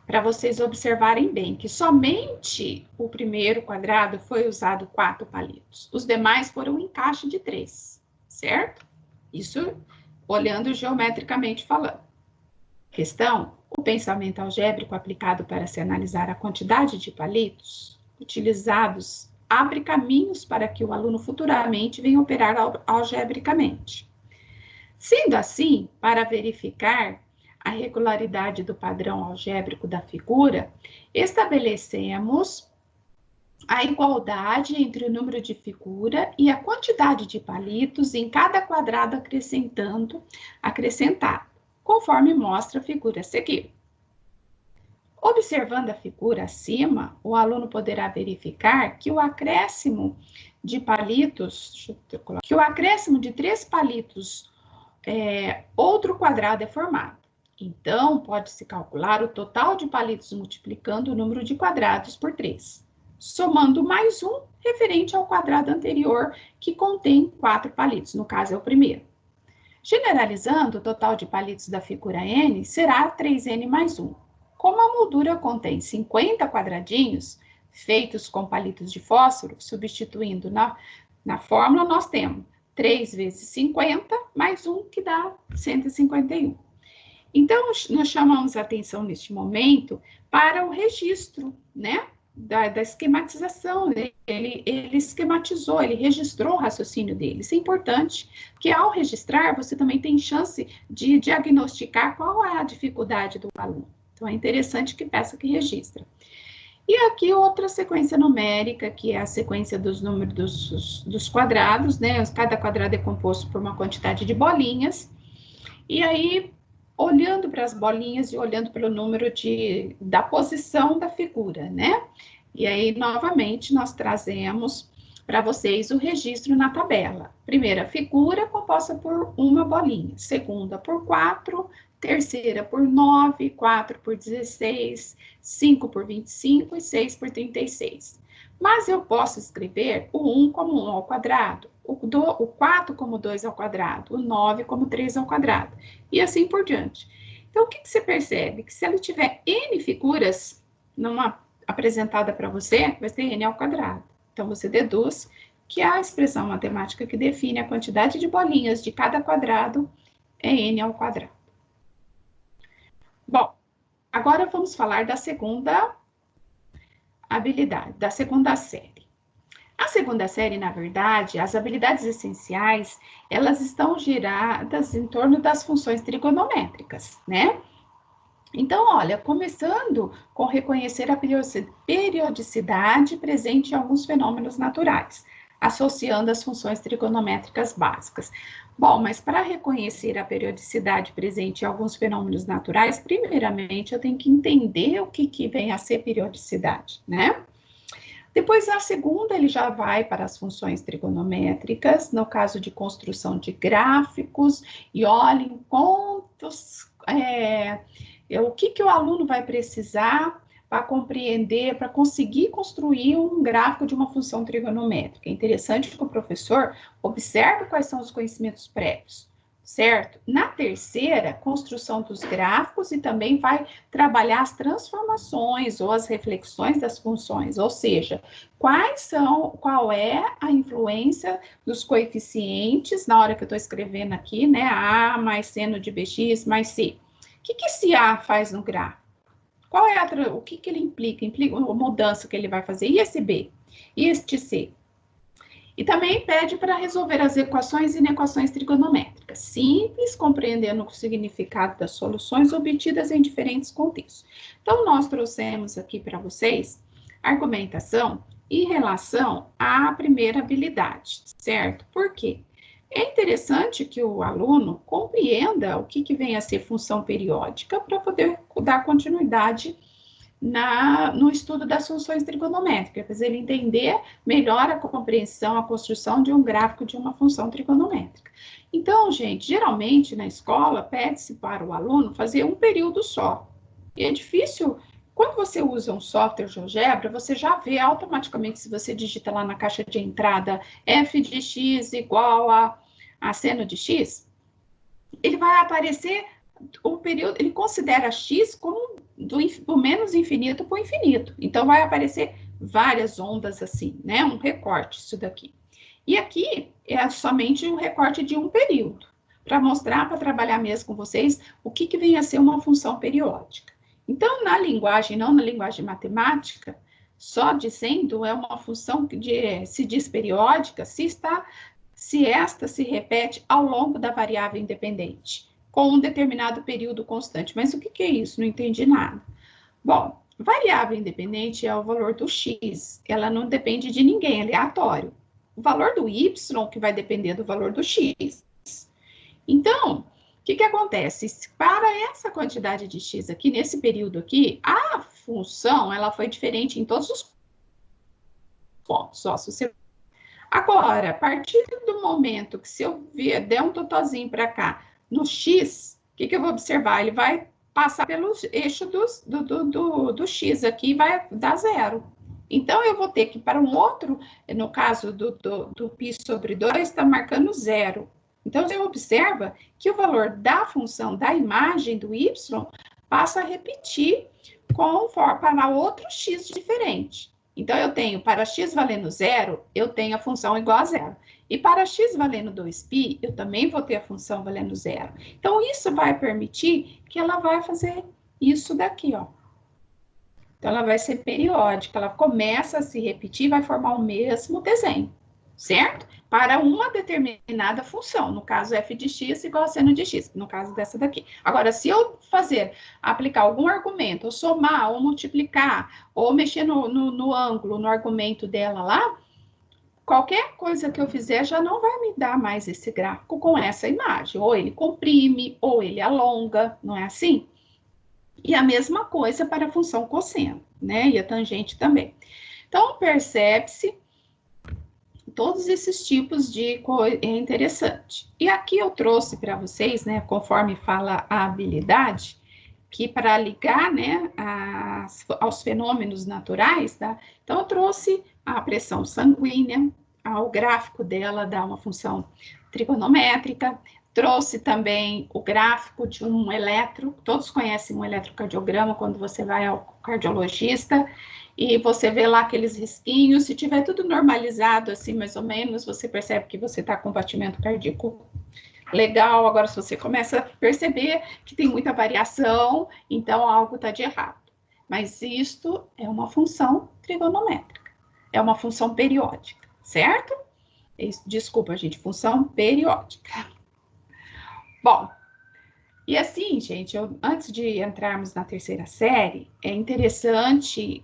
para vocês observarem bem que somente o primeiro quadrado foi usado 4 palitos. Os demais foram um encaixe de 3, certo? Isso olhando geometricamente falando. Questão: o pensamento algébrico aplicado para se analisar a quantidade de palitos utilizados abre caminhos para que o aluno futuramente venha operar algebricamente. Sendo assim, para verificar a regularidade do padrão algébrico da figura, estabelecemos a igualdade entre o número de figura e a quantidade de palitos em cada quadrado acrescentado, conforme mostra a figura a seguir. Observando a figura acima, o aluno poderá verificar que o acréscimo de palitos, que o acréscimo de 3 palitos, outro quadrado é formado. Então, pode-se calcular o total de palitos multiplicando o número de quadrados por 3, somando mais um referente ao quadrado anterior, que contém 4 palitos, no caso é o primeiro. Generalizando, o total de palitos da figura N será 3N mais 1. Como a moldura contém 50 quadradinhos, feitos com palitos de fósforo, substituindo na fórmula, nós temos 3 vezes 50 mais 1, que dá 151. Então, nós chamamos a atenção neste momento para o registro, né, da esquematização. Ele esquematizou, ele registrou o raciocínio dele. Isso é importante, porque ao registrar, você também tem chance de diagnosticar qual é a dificuldade do aluno. Então, é interessante que peça que registra. E aqui outra sequência numérica, que é a sequência dos números dos quadrados, né? Cada quadrado é composto por uma quantidade de bolinhas. E aí, olhando para as bolinhas e olhando pelo número da posição da figura, né? E aí, novamente, nós trazemos para vocês o registro na tabela. Primeira figura composta por uma bolinha, segunda por 4, terceira por 9, 4 por 16, 5 por 25 e 6 por 36. Mas eu posso escrever o 1 como 1 ao quadrado, o 4 como 2 ao quadrado, o 9 como 3 ao quadrado, e assim por diante. Então, o que você percebe? Que se ela tiver N figuras apresentada para você, vai ser N ao quadrado. Então, você deduz que a expressão matemática que define a quantidade de bolinhas de cada quadrado é N ao quadrado. Bom, agora vamos falar da segunda habilidade, da segunda série. A segunda série, na verdade, as habilidades essenciais, elas estão giradas em torno das funções trigonométricas, né? Então, olha, começando com reconhecer a periodicidade presente em alguns fenômenos naturais, associando as funções trigonométricas básicas. Bom, mas para reconhecer a periodicidade presente em alguns fenômenos naturais, primeiramente eu tenho que entender o que vem a ser periodicidade, né? Depois, a segunda, ele já vai para as funções trigonométricas, no caso de construção de gráficos, e olhem quantos... o que o aluno vai precisar para compreender, para conseguir construir um gráfico de uma função trigonométrica. É interessante que o professor observe quais são os conhecimentos prévios, certo? Na terceira, construção dos gráficos, e também vai trabalhar as transformações ou as reflexões das funções, ou seja, qual é a influência dos coeficientes, na hora que eu estou escrevendo aqui, né, A mais seno de BX mais C. O que esse A faz no gráfico? O que ele implica? Implica a mudança que ele vai fazer. E esse B? E este C? E também pede para resolver as equações e inequações trigonométricas, simples, compreendendo o significado das soluções obtidas em diferentes contextos. Então, nós trouxemos aqui para vocês argumentação em relação à primeira habilidade, certo? Por quê? É interessante que o aluno compreenda o que vem a ser função periódica para poder dar continuidade no estudo das funções trigonométricas, fazer ele entender melhor a compreensão, a construção de um gráfico de uma função trigonométrica. Então, gente, geralmente na escola pede-se para o aluno fazer um período só. E é difícil. Quando você usa um software de GeoGebra, você já vê automaticamente, se você digita lá na caixa de entrada f de x igual a seno de x, ele vai aparecer o período, ele considera x como do menos infinito para o infinito. Então, vai aparecer várias ondas assim, né? Um recorte, isso daqui. E aqui é somente um recorte de um período, para mostrar, para trabalhar mesmo com vocês, o que vem a ser uma função periódica. Então, na linguagem, não na linguagem matemática, só dizendo é uma função que se diz periódica se esta se repete ao longo da variável independente, com um determinado período constante. Mas o que é isso? Não entendi nada. Bom, variável independente é o valor do x, ela não depende de ninguém, é aleatório. O valor do y que vai depender do valor do x. Então, o que acontece? Para essa quantidade de x aqui, nesse período aqui, a função, ela foi diferente em todos os pontos. Ó, se você... Agora, a partir do momento que se eu der um totalzinho para cá, no X, o que eu vou observar? Ele vai passar pelo eixo do X aqui e vai dar 0. Então, eu vou ter que, para um outro, no caso do π sobre 2, está marcando 0. Então, você observa que o valor da função da imagem do y passa a repetir para outro x diferente. Então, eu tenho, para x valendo 0, eu tenho a função igual a 0. E para x valendo 2π, eu também vou ter a função valendo 0. Então, isso vai permitir que ela vai fazer isso daqui, ó. Então, ela vai ser periódica, ela começa a se repetir e vai formar o mesmo desenho, certo? Para uma determinada função, no caso f de x igual a seno de x, no caso dessa daqui. Agora, se eu aplicar algum argumento, ou somar, ou multiplicar, ou mexer no ângulo, no argumento dela lá, qualquer coisa que eu fizer já não vai me dar mais esse gráfico com essa imagem. Ou ele comprime, ou ele alonga, não é assim? E a mesma coisa para a função cosseno, né? E a tangente também. Então, percebe-se todos esses tipos de coisa é interessante. E aqui eu trouxe para vocês, né, conforme fala a habilidade, que para ligar, né, aos fenômenos naturais, tá? Então, eu trouxe a pressão sanguínea, o gráfico dela dá uma função trigonométrica, trouxe também o gráfico de um todos conhecem um eletrocardiograma quando você vai ao cardiologista, e você vê lá aqueles risquinhos, se tiver tudo normalizado, assim, mais ou menos, você percebe que você está com batimento cardíaco legal. Agora, se você começa a perceber que tem muita variação, então algo está de errado. Mas isto é uma função trigonométrica, é uma função periódica, certo? Desculpa, gente, função periódica. Bom, e assim, gente, antes de entrarmos na terceira série, é interessante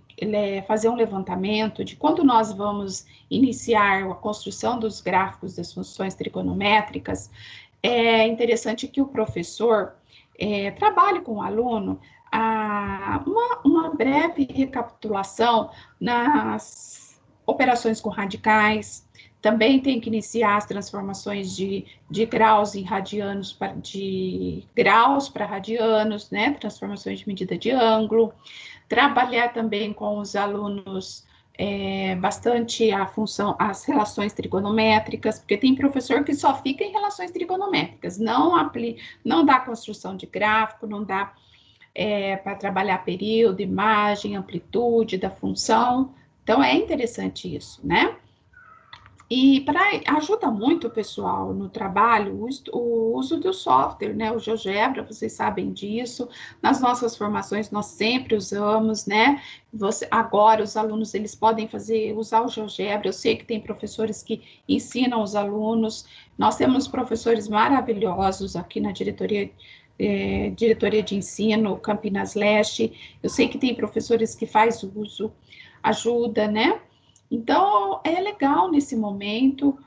fazer um levantamento de quando nós vamos iniciar a construção dos gráficos das funções trigonométricas. É interessante que o professor trabalhe com o aluno uma breve recapitulação nas operações com radicais. Também tem que iniciar as transformações de graus em radianos, de graus para radianos, né? Transformações de medida de ângulo. Trabalhar também com os alunos bastante as relações trigonométricas, porque tem professor que só fica em relações trigonométricas, não dá construção de gráfico, não dá para trabalhar período, imagem, amplitude da função. Então, é interessante isso, né? E ajuda muito o pessoal no trabalho o uso do software, né? O GeoGebra, vocês sabem disso. Nas nossas formações nós sempre usamos, né? Agora os alunos eles podem usar o GeoGebra. Eu sei que tem professores que ensinam os alunos. Nós temos professores maravilhosos aqui na diretoria de ensino Campinas Leste. Eu sei que tem professores que faz uso, ajuda, né? Então, é legal nesse momento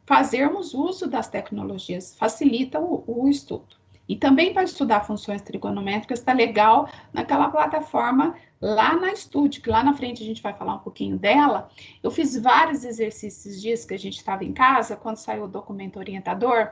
fazermos uso das tecnologias, facilita o estudo. E também para estudar funções trigonométricas, está legal naquela plataforma lá na Estude, que lá na frente a gente vai falar um pouquinho dela. Eu fiz vários exercícios dias que a gente estava em casa, quando saiu o documento orientador.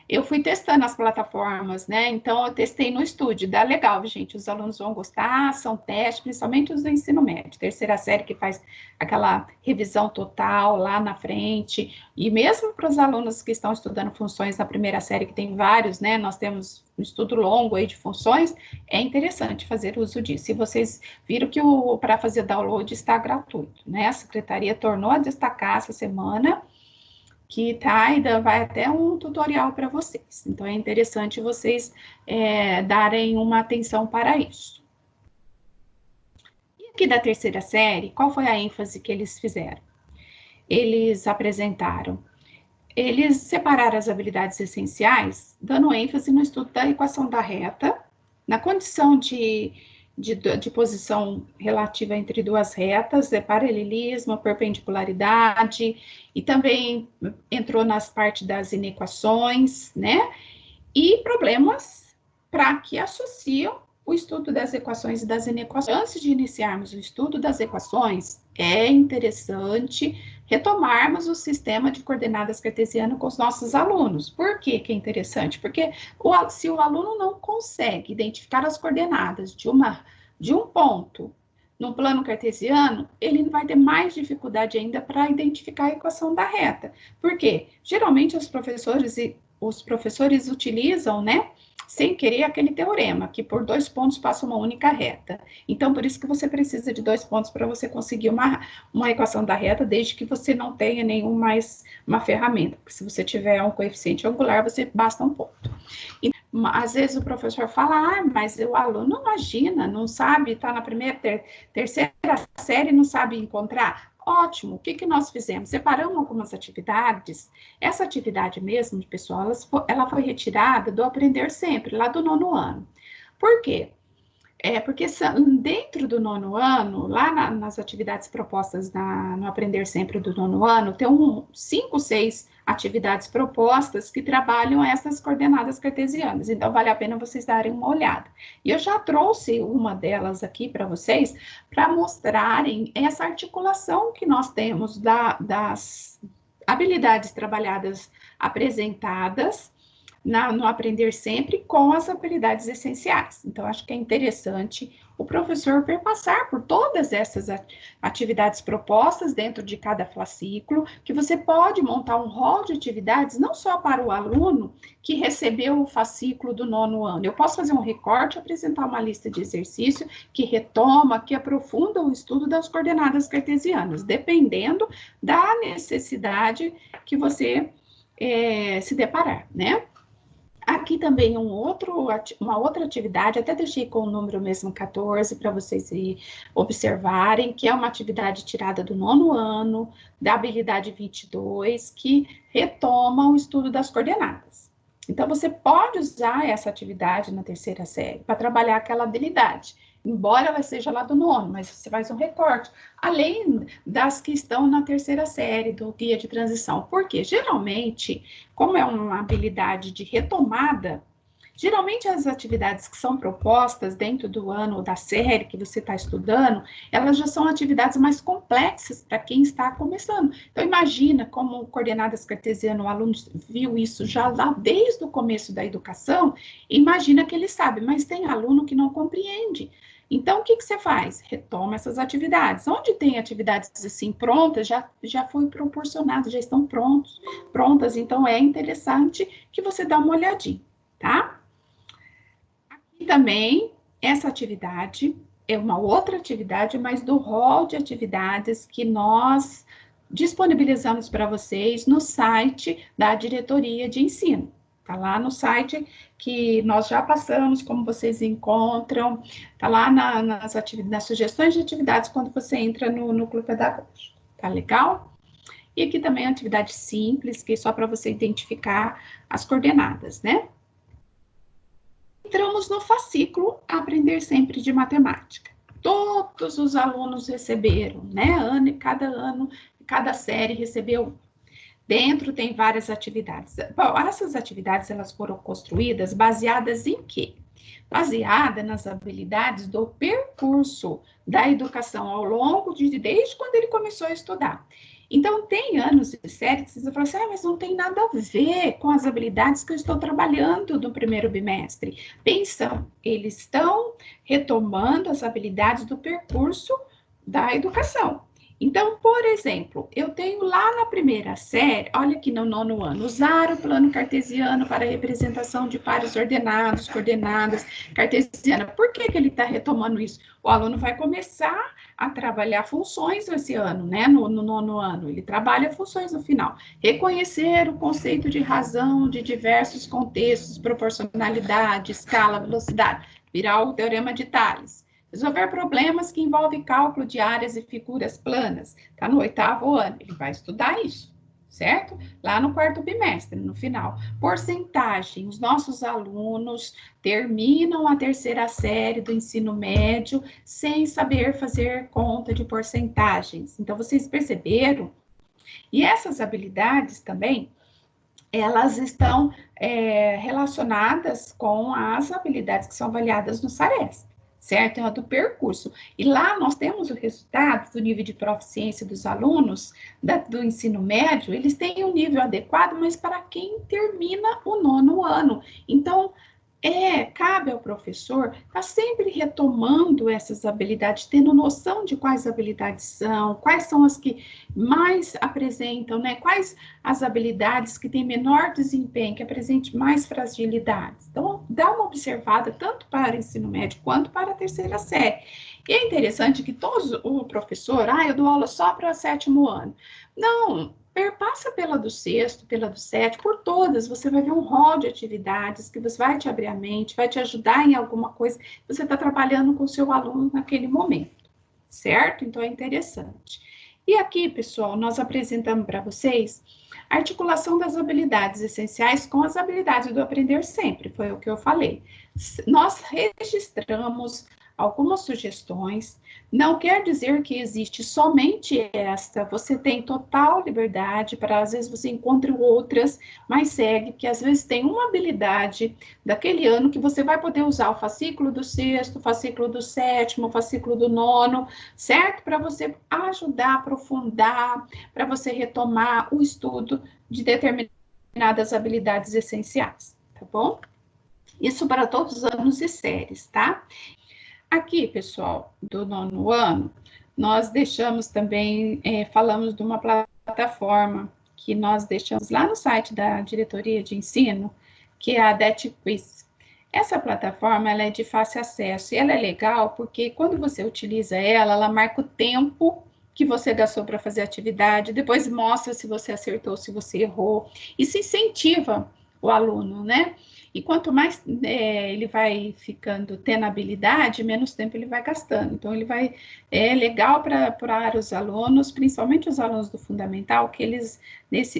Eu fui testando as plataformas, né? Então, eu testei no Estude, dá legal, gente. Os alunos vão gostar, são testes, principalmente os do ensino médio, terceira série, que faz aquela revisão total lá na frente. E mesmo para os alunos que estão estudando funções na primeira série, que tem vários, né? Nós temos um estudo longo aí de funções, é interessante fazer uso disso. E vocês viram que para fazer download está gratuito, né? A secretaria tornou a destacar essa semana, que ainda vai até um tutorial para vocês. Então, é interessante vocês darem uma atenção para isso. E aqui da terceira série, qual foi a ênfase que eles fizeram? Eles separaram as habilidades essenciais, dando ênfase no estudo da equação da reta, na condição de posição relativa entre duas retas, paralelismo, perpendicularidade, e também entrou nas partes das inequações, né? E problemas que associam o estudo das equações e das inequações. Antes de iniciarmos o estudo das equações, é interessante retomarmos o sistema de coordenadas cartesiano com os nossos alunos. Por que que é interessante? Porque se o aluno não consegue identificar as coordenadas de um ponto no plano cartesiano, ele vai ter mais dificuldade ainda para identificar a equação da reta. Por quê? Geralmente os professores utilizam, né, sem querer, aquele teorema, que por 2 pontos passa uma única reta. Então, por isso que você precisa de 2 pontos para você conseguir uma equação da reta, desde que você não tenha uma ferramenta. Porque se você tiver um coeficiente angular, você basta um ponto. E, às vezes o professor fala, mas o aluno imagina, não sabe, está na terceira série, não sabe encontrar. Ótimo, o que nós fizemos? Separamos algumas atividades. Essa atividade mesmo, pessoal, ela foi retirada do Aprender Sempre, lá do 9º ano. Por quê? Porque dentro do 9º ano, lá nas atividades propostas no Aprender Sempre do 9º ano, tem 5, 6 atividades propostas que trabalham essas coordenadas cartesianas. Então, vale a pena vocês darem uma olhada. E eu já trouxe uma delas aqui para vocês, para mostrarem essa articulação que nós temos das habilidades trabalhadas, apresentadas no Aprender Sempre com as habilidades essenciais. Então, acho que é interessante o professor perpassar por todas essas atividades propostas dentro de cada fascículo, que você pode montar um rol de atividades, não só para o aluno que recebeu o fascículo do 9º ano. Eu posso fazer um recorte, apresentar uma lista de exercício que retoma, que aprofunda o estudo das coordenadas cartesianas, dependendo da necessidade que você se deparar, né? Aqui também uma outra atividade, até deixei com o número mesmo 14 para vocês observarem, que é uma atividade tirada do 9º ano, da habilidade 22, que retoma o estudo das coordenadas. Então, você pode usar essa atividade na terceira série para trabalhar aquela habilidade, embora ela seja lá do 9º, mas você faz um recorte, além das que estão na terceira série do guia de transição. Porque, geralmente, como é uma habilidade de retomada, geralmente as atividades que são propostas dentro do ano da série que você está estudando, elas já são atividades mais complexas para quem está começando. Então, imagina como coordenadas cartesianas, o aluno viu isso já lá desde o começo da educação, imagina que ele sabe, mas tem aluno que não compreende. Então, o que você faz? Retoma essas atividades. Onde tem atividades assim prontas, já foi proporcionado, já estão prontas. Então, é interessante que você dê uma olhadinha, tá? Aqui também, essa atividade é uma outra atividade, mas do rol de atividades que nós disponibilizamos para vocês no site da Diretoria de Ensino. Está lá no site que nós já passamos, como vocês encontram, está lá nas sugestões de atividades quando você entra no Clube Pedagógico. Tá legal? E aqui também é uma atividade simples, que é só para você identificar as coordenadas, né? Entramos no fascículo Aprender Sempre de Matemática. Todos os alunos receberam, né? Cada série recebeu. Dentro tem várias atividades. Bom, essas atividades, elas foram construídas baseadas em quê? Baseada nas habilidades do percurso da educação ao longo desde quando ele começou a estudar. Então, tem anos de série que você fala assim, mas não tem nada a ver com as habilidades que eu estou trabalhando no primeiro bimestre. Pensam, eles estão retomando as habilidades do percurso da educação. Então, por exemplo, eu tenho lá na primeira série, olha aqui no 9º ano, usar o plano cartesiano para a representação de pares ordenados, coordenadas cartesianas. Por que ele está retomando isso? O aluno vai começar a trabalhar funções esse ano, né? No 9º ano, ele trabalha funções no final. Reconhecer o conceito de razão de diversos contextos, proporcionalidade, escala, velocidade, virar o teorema de Tales. Resolver problemas que envolvem cálculo de áreas e figuras planas. Está no 8º ano, ele vai estudar isso, certo? Lá no 4º bimestre, no final. Porcentagem, os nossos alunos terminam a terceira série do ensino médio sem saber fazer conta de porcentagens. Então, vocês perceberam? E essas habilidades também, elas estão relacionadas com as habilidades que são avaliadas no SARESP, certo? É do percurso. E lá nós temos o resultado do nível de proficiência dos alunos do ensino médio, eles têm um nível adequado, mas para quem termina o 9º ano. Então, cabe ao professor estar sempre retomando essas habilidades, tendo noção de quais habilidades são, quais são as que mais apresentam, né? Quais as habilidades que têm menor desempenho, que apresentem mais fragilidades. Então, dá uma observada tanto para o ensino médio quanto para a 3ª série. E é interessante que o professor, eu dou aula só para o 7º ano. Não, perpassa pela do 6º, pela do 7º, por todas, você vai ver um rol de atividades que você vai te abrir a mente, vai te ajudar em alguma coisa que você está trabalhando com o seu aluno naquele momento, certo? Então, é interessante. E aqui, pessoal, nós apresentamos para vocês a articulação das habilidades essenciais com as habilidades do aprender sempre, foi o que eu falei. Nós registramos algumas sugestões, não quer dizer que existe somente esta, você tem total liberdade para, às vezes, você encontre outras, mas segue que, às vezes, tem uma habilidade daquele ano que você vai poder usar o fascículo do 6º, o fascículo do 7º, o fascículo do 9º, certo? Para você ajudar, aprofundar, para você retomar o estudo de determinadas habilidades essenciais, tá bom? Isso para todos os anos e séries, tá? Aqui, pessoal, do 9º ano, nós deixamos também, falamos de uma plataforma que nós deixamos lá no site da Diretoria de Ensino, que é a DETQuiz. Essa plataforma, ela é de fácil acesso e ela é legal porque quando você utiliza ela, ela marca o tempo que você gastou para fazer a atividade, depois mostra se você acertou, se você errou, isso incentiva o aluno, né? E quanto mais ele vai ficando tendo habilidade, menos tempo ele vai gastando. Então, é legal para os alunos, principalmente os alunos do fundamental, que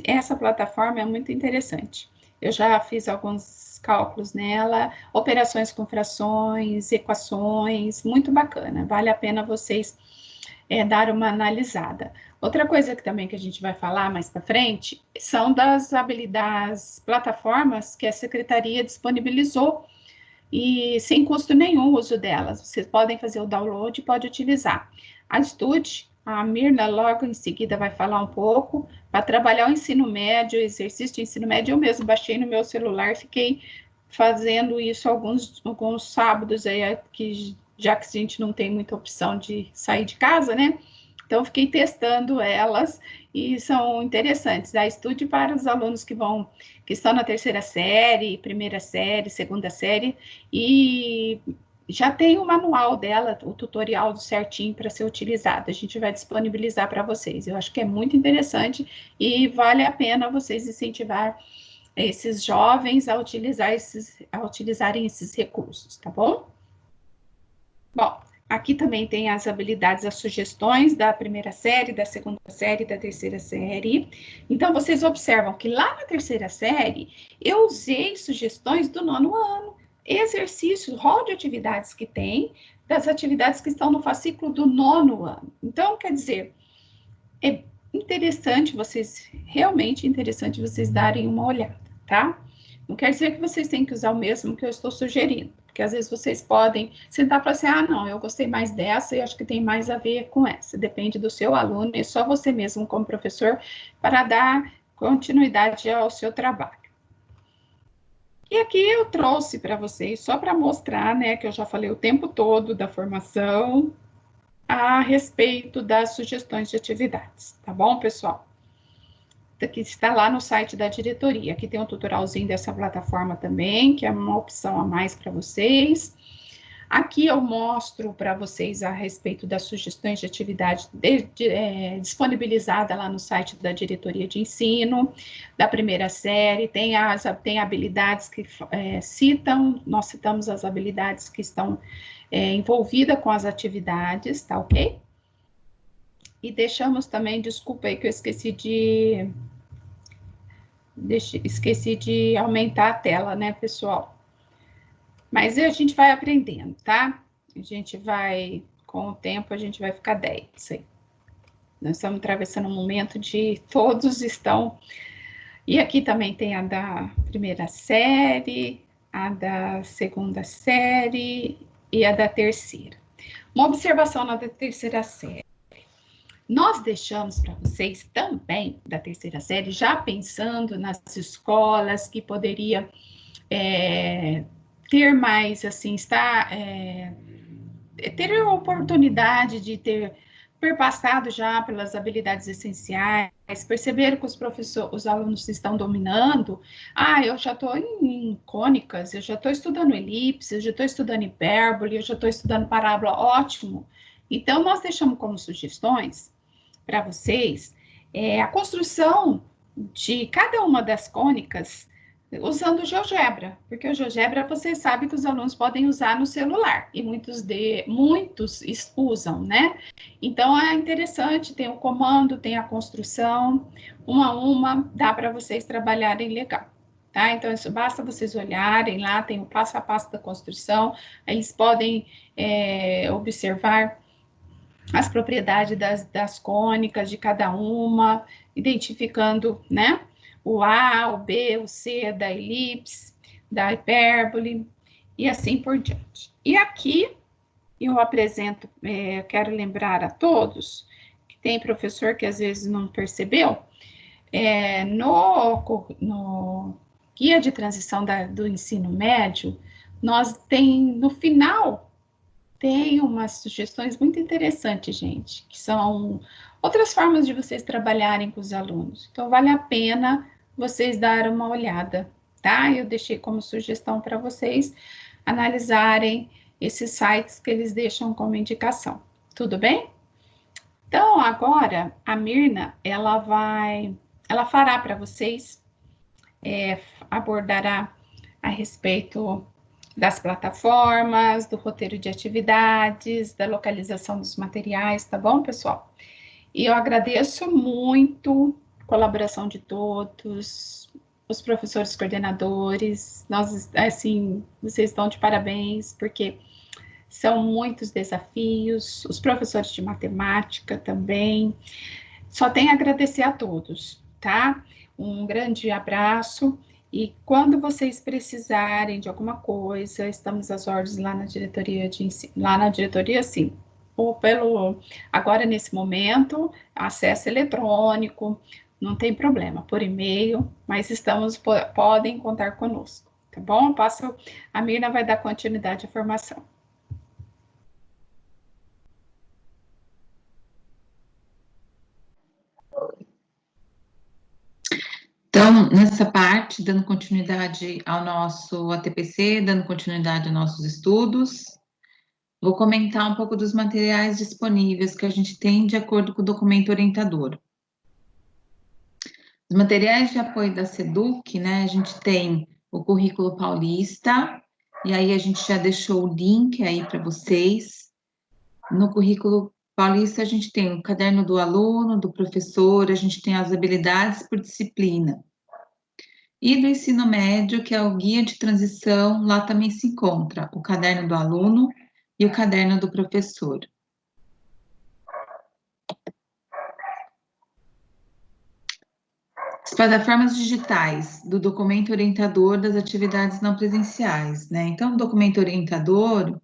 essa plataforma é muito interessante. Eu já fiz alguns cálculos nela, operações com frações, equações, muito bacana. Vale a pena vocês dar uma analisada. Outra coisa que também que a gente vai falar mais para frente são das habilidades, plataformas que a secretaria disponibilizou e sem custo nenhum o uso delas. Vocês podem fazer o download e pode utilizar. A Estude, a Mirna logo em seguida vai falar um pouco, para trabalhar o ensino médio, exercício de ensino médio, eu mesmo baixei no meu celular, fiquei fazendo isso alguns sábados aí, que já que a gente não tem muita opção de sair de casa, né? Então, fiquei testando elas e são interessantes. A Estude para os alunos que estão na 3ª série, 1ª série, 2ª série, e já tem o manual dela, o tutorial certinho para ser utilizado. A gente vai disponibilizar para vocês. Eu acho que é muito interessante e vale a pena vocês incentivar esses jovens a utilizarem esses recursos, tá bom? Bom, aqui também tem as habilidades, as sugestões da 1ª série, da 2ª série, da 3ª série. Então, vocês observam que lá na 3ª série, eu usei sugestões do 9º ano, exercícios, rol de atividades que tem, das atividades que estão no fascículo do 9º ano. Então, quer dizer, é realmente interessante vocês darem uma olhada, tá? Não quer dizer que vocês têm que usar o mesmo que eu estou sugerindo, porque às vezes vocês podem sentar para assim, não, eu gostei mais dessa e acho que tem mais a ver com essa. Depende do seu aluno e só você mesmo como professor para dar continuidade ao seu trabalho. E aqui eu trouxe para vocês, só para mostrar, né, que eu já falei o tempo todo da formação a respeito das sugestões de atividades, tá bom, pessoal? Que está lá no site da diretoria. Aqui tem um tutorialzinho dessa plataforma também, que é uma opção a mais para vocês. Aqui eu mostro para vocês a respeito das sugestões de atividade disponibilizada lá no site da diretoria de ensino, da 1ª série, tem habilidades que nós citamos as habilidades que estão envolvidas com as atividades, tá ok? E deixamos também, desculpa aí que eu esqueci de aumentar a tela, né, pessoal? Mas a gente vai aprendendo, tá? Com o tempo, a gente vai ficar 10 aí. Nós estamos atravessando um momento de todos estão E aqui também tem a da primeira série, a da segunda série e a da terceira. Uma observação na da terceira série. Nós deixamos para vocês também, da terceira série, já pensando nas escolas que poderia ter mais, assim, ter a oportunidade de ter perpassado já pelas habilidades essenciais, perceber que os alunos estão dominando. Eu já estou em cônicas, eu já estou estudando elipse, eu já estou estudando hipérbole, eu já estou estudando parábola, ótimo. Então, nós deixamos como sugestões para vocês a construção de cada uma das cônicas usando o GeoGebra, porque o GeoGebra vocês sabem que os alunos podem usar no celular, e muitos usam, né? Então é interessante, tem o comando, tem a construção, uma a uma, dá para vocês trabalharem legal. Tá? Então, isso basta vocês olharem lá, tem o passo a passo da construção, eles podem observar as propriedades das cônicas de cada uma, identificando, né, o A, o B, o C da elipse, da hipérbole, e assim por diante. E aqui eu apresento, quero lembrar a todos, que tem professor que às vezes não percebeu, no guia de transição do ensino médio, nós tem no final tem umas sugestões muito interessantes, gente, que são outras formas de vocês trabalharem com os alunos. Então, vale a pena vocês darem uma olhada, tá? Eu deixei como sugestão para vocês analisarem esses sites que eles deixam como indicação. Tudo bem? Então, agora, a Mirna, ela fará para vocês, abordará a respeito das plataformas, do roteiro de atividades, da localização dos materiais, tá bom, pessoal? E eu agradeço muito a colaboração de todos, os professores coordenadores, assim, vocês estão de parabéns, porque são muitos desafios, os professores de matemática também. Só tenho a agradecer a todos, tá? Um grande abraço. E quando vocês precisarem de alguma coisa, estamos às ordens lá na diretoria de ensino, lá na diretoria, sim, ou agora nesse momento, acesso eletrônico, não tem problema, por e-mail, mas podem contar conosco, tá bom? A Mirna vai dar continuidade à formação. Então, nessa parte, dando continuidade ao nosso ATPC, dando continuidade aos nossos estudos, vou comentar um pouco dos materiais disponíveis que a gente tem de acordo com o documento orientador. Os materiais de apoio da SEDUC, né, a gente tem o currículo paulista, e aí a gente já deixou o link aí para vocês. No currículo paulista, a gente tem o caderno do aluno, do professor, a gente tem as habilidades por disciplina. E do ensino médio, que é o guia de transição, lá também se encontra o caderno do aluno e o caderno do professor. As plataformas digitais do documento orientador das atividades não presenciais, né? Então, o documento orientador,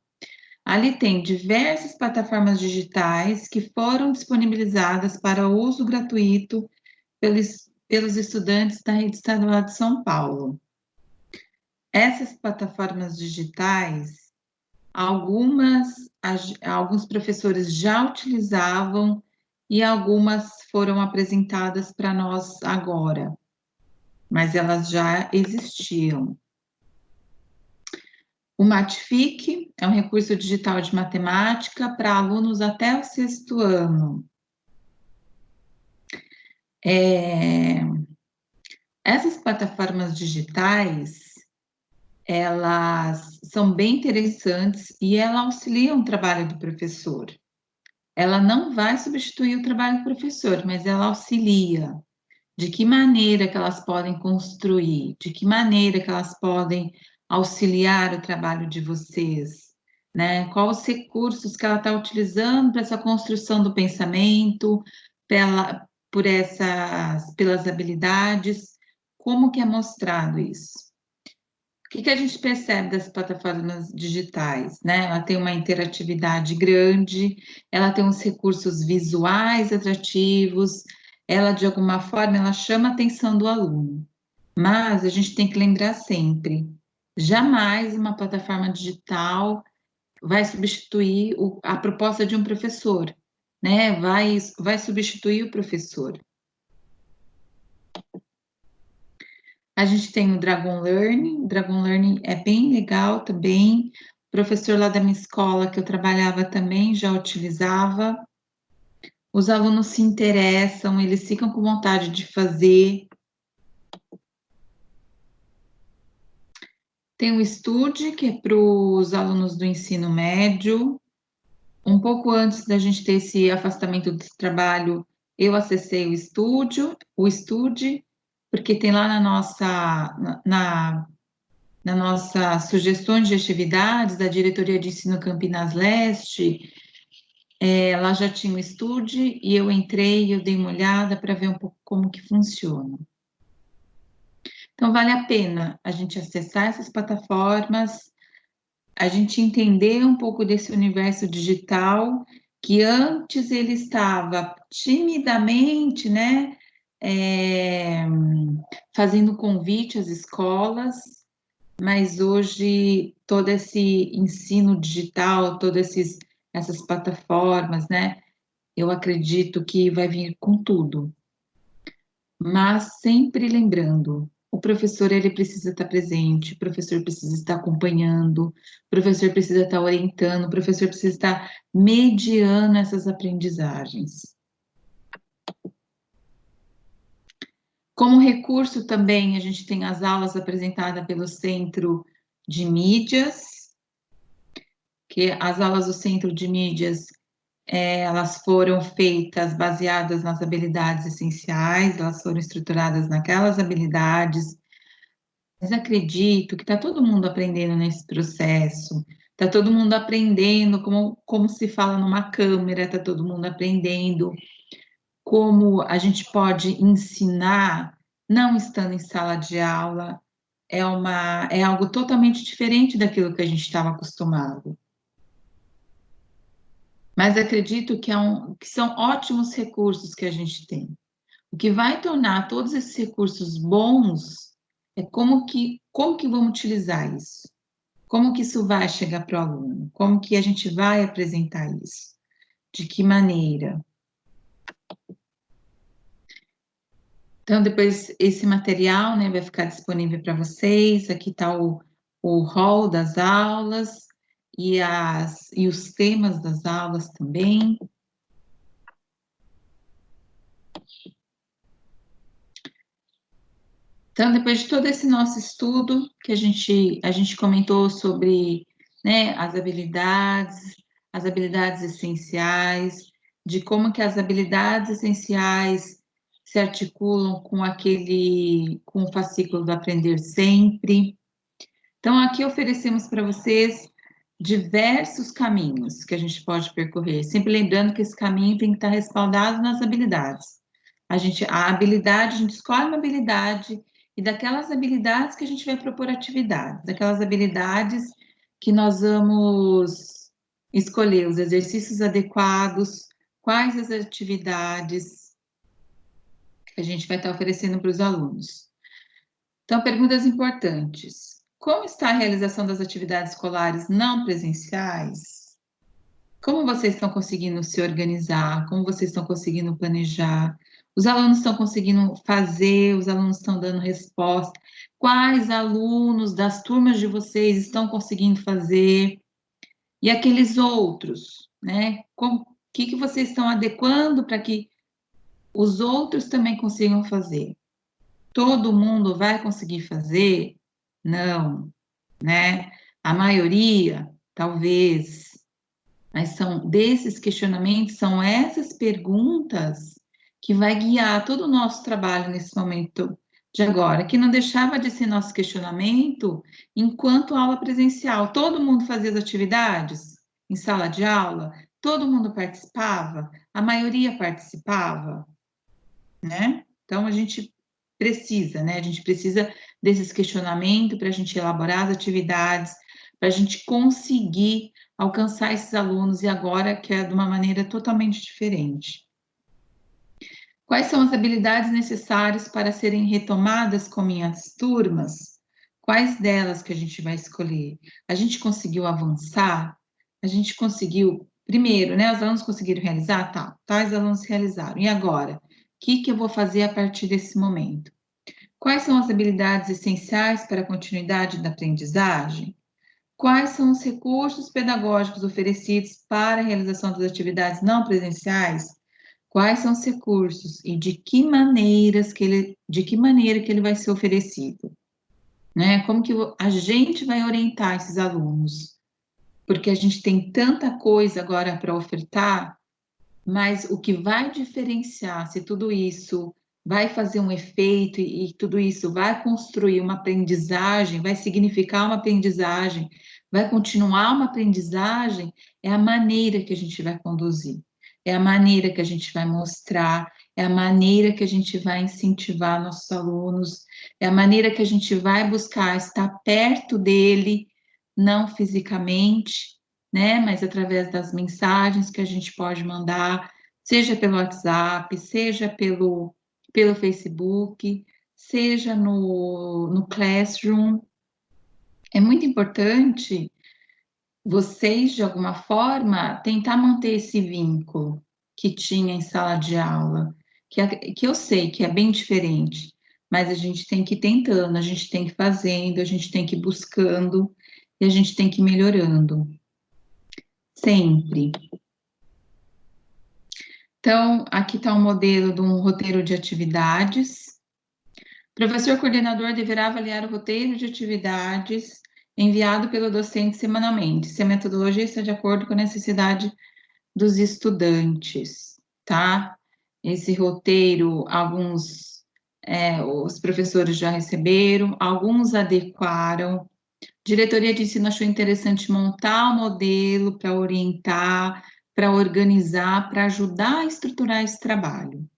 ali tem diversas plataformas digitais que foram disponibilizadas para uso gratuito pelos estudantes da Rede Estadual de São Paulo. Essas plataformas digitais, alguns professores já utilizavam e algumas foram apresentadas para nós agora, mas elas já existiam. O Matfic é um recurso digital de matemática para alunos até o 6º ano. Essas plataformas digitais, elas são bem interessantes e elas auxiliam o trabalho do professor. Ela não vai substituir o trabalho do professor, mas ela auxilia. De que maneira que elas podem construir? De que maneira que elas podem auxiliar o trabalho de vocês? Né? Quais os recursos que ela está utilizando para essa construção do pensamento, pelas habilidades, como que é mostrado isso? O que a gente percebe das plataformas digitais, né? Ela tem uma interatividade grande, ela tem uns recursos visuais atrativos, ela, de alguma forma, ela chama a atenção do aluno. Mas a gente tem que lembrar sempre, jamais uma plataforma digital vai substituir a proposta de um professor, né? Vai substituir o professor. A gente tem o Dragon Learning. O Dragon Learning é bem legal também. O professor lá da minha escola, que eu trabalhava também, já utilizava. Os alunos se interessam, eles ficam com vontade de fazer. Tem o Estude, que é para os alunos do ensino médio. Um pouco antes da gente ter esse afastamento do trabalho, eu acessei o Estude, porque tem lá na nossa sugestões de atividades da Diretoria de Ensino Campinas Leste, lá já tinha o Estude e eu entrei, eu dei uma olhada para ver um pouco como que funciona. Então, vale a pena a gente acessar essas plataformas, a gente entender um pouco desse universo digital, que antes ele estava timidamente, né, fazendo convite às escolas, mas hoje todo esse ensino digital, essas plataformas, né, eu acredito que vai vir com tudo. Mas sempre lembrando, o professor ele precisa estar presente, o professor precisa estar acompanhando, o professor precisa estar orientando, o professor precisa estar mediando essas aprendizagens. Como recurso também, a gente tem as aulas apresentadas pelo Centro de Mídias, que as aulas do Centro de Mídias, elas foram feitas baseadas nas habilidades essenciais, elas foram estruturadas naquelas habilidades. Mas acredito que está todo mundo aprendendo nesse processo, está todo mundo aprendendo como se fala numa câmera, está todo mundo aprendendo como a gente pode ensinar não estando em sala de aula, é algo totalmente diferente daquilo que a gente estava acostumado. Mas acredito que são ótimos recursos que a gente tem. O que vai tornar todos esses recursos bons é como que vamos utilizar isso. Como que isso vai chegar para o aluno? Como que a gente vai apresentar isso? De que maneira? Então, depois, esse material, né, vai ficar disponível para vocês. Aqui está o hall das aulas e os temas das aulas também. Então, depois de todo esse nosso estudo, que a gente comentou sobre, né, as habilidades essenciais, de como que as habilidades essenciais se articulam com com o fascículo do Aprender Sempre. Então, aqui oferecemos para vocês diversos caminhos que a gente pode percorrer, sempre lembrando que esse caminho tem que estar respaldado nas habilidades. A gente escolhe uma habilidade e daquelas habilidades que a gente vai propor atividades, daquelas habilidades que nós vamos escolher os exercícios adequados, quais as atividades que a gente vai estar oferecendo para os alunos. Então, perguntas importantes. Como está a realização das atividades escolares não presenciais? Como vocês estão conseguindo se organizar? Como vocês estão conseguindo planejar? Os alunos estão conseguindo fazer? Os alunos estão dando resposta? Quais alunos das turmas de vocês estão conseguindo fazer? E aqueles outros, né? O que vocês estão adequando para que os outros também consigam fazer? Todo mundo vai conseguir fazer? Não, né? A maioria, talvez. Mas são desses questionamentos, são essas perguntas que vai guiar todo o nosso trabalho nesse momento de agora, que não deixava de ser nosso questionamento enquanto aula presencial. Todo mundo fazia as atividades em sala de aula, todo mundo participava, a maioria participava, né? Então a gente precisa, né? A gente precisa desses questionamentos para a gente elaborar as atividades, para a gente conseguir alcançar esses alunos, e agora que é de uma maneira totalmente diferente. Quais são as habilidades necessárias para serem retomadas com minhas turmas? Quais delas que a gente vai escolher? A gente conseguiu avançar? A gente conseguiu, primeiro, né? Os alunos conseguiram realizar? Tá, tais alunos realizaram. E agora? O que eu vou fazer a partir desse momento? Quais são as habilidades essenciais para a continuidade da aprendizagem? Quais são os recursos pedagógicos oferecidos para a realização das atividades não presenciais? Quais são os recursos e de que maneira que ele vai ser oferecido, né? Como que a gente vai orientar esses alunos? Porque a gente tem tanta coisa agora para ofertar, mas o que vai diferenciar se tudo isso vai fazer um efeito e tudo isso vai construir uma aprendizagem, vai significar uma aprendizagem, vai continuar uma aprendizagem, é a maneira que a gente vai conduzir, é a maneira que a gente vai mostrar, é a maneira que a gente vai incentivar nossos alunos, é a maneira que a gente vai buscar estar perto dele, não fisicamente, né, mas através das mensagens que a gente pode mandar, seja pelo WhatsApp, seja pelo Facebook, seja no Classroom. É muito importante vocês, de alguma forma, tentar manter esse vínculo que tinha em sala de aula, que eu sei que é bem diferente, mas a gente tem que ir tentando, a gente tem que ir fazendo, a gente tem que ir buscando e a gente tem que ir melhorando. Sempre. Então, aqui está um modelo de um roteiro de atividades. O professor coordenador deverá avaliar o roteiro de atividades enviado pelo docente semanalmente, se a metodologia está de acordo com a necessidade dos estudantes, tá? Esse roteiro, os professores já receberam, alguns adequaram. Diretoria de ensino achou interessante montar o modelo para orientar, para organizar, para ajudar a estruturar esse trabalho.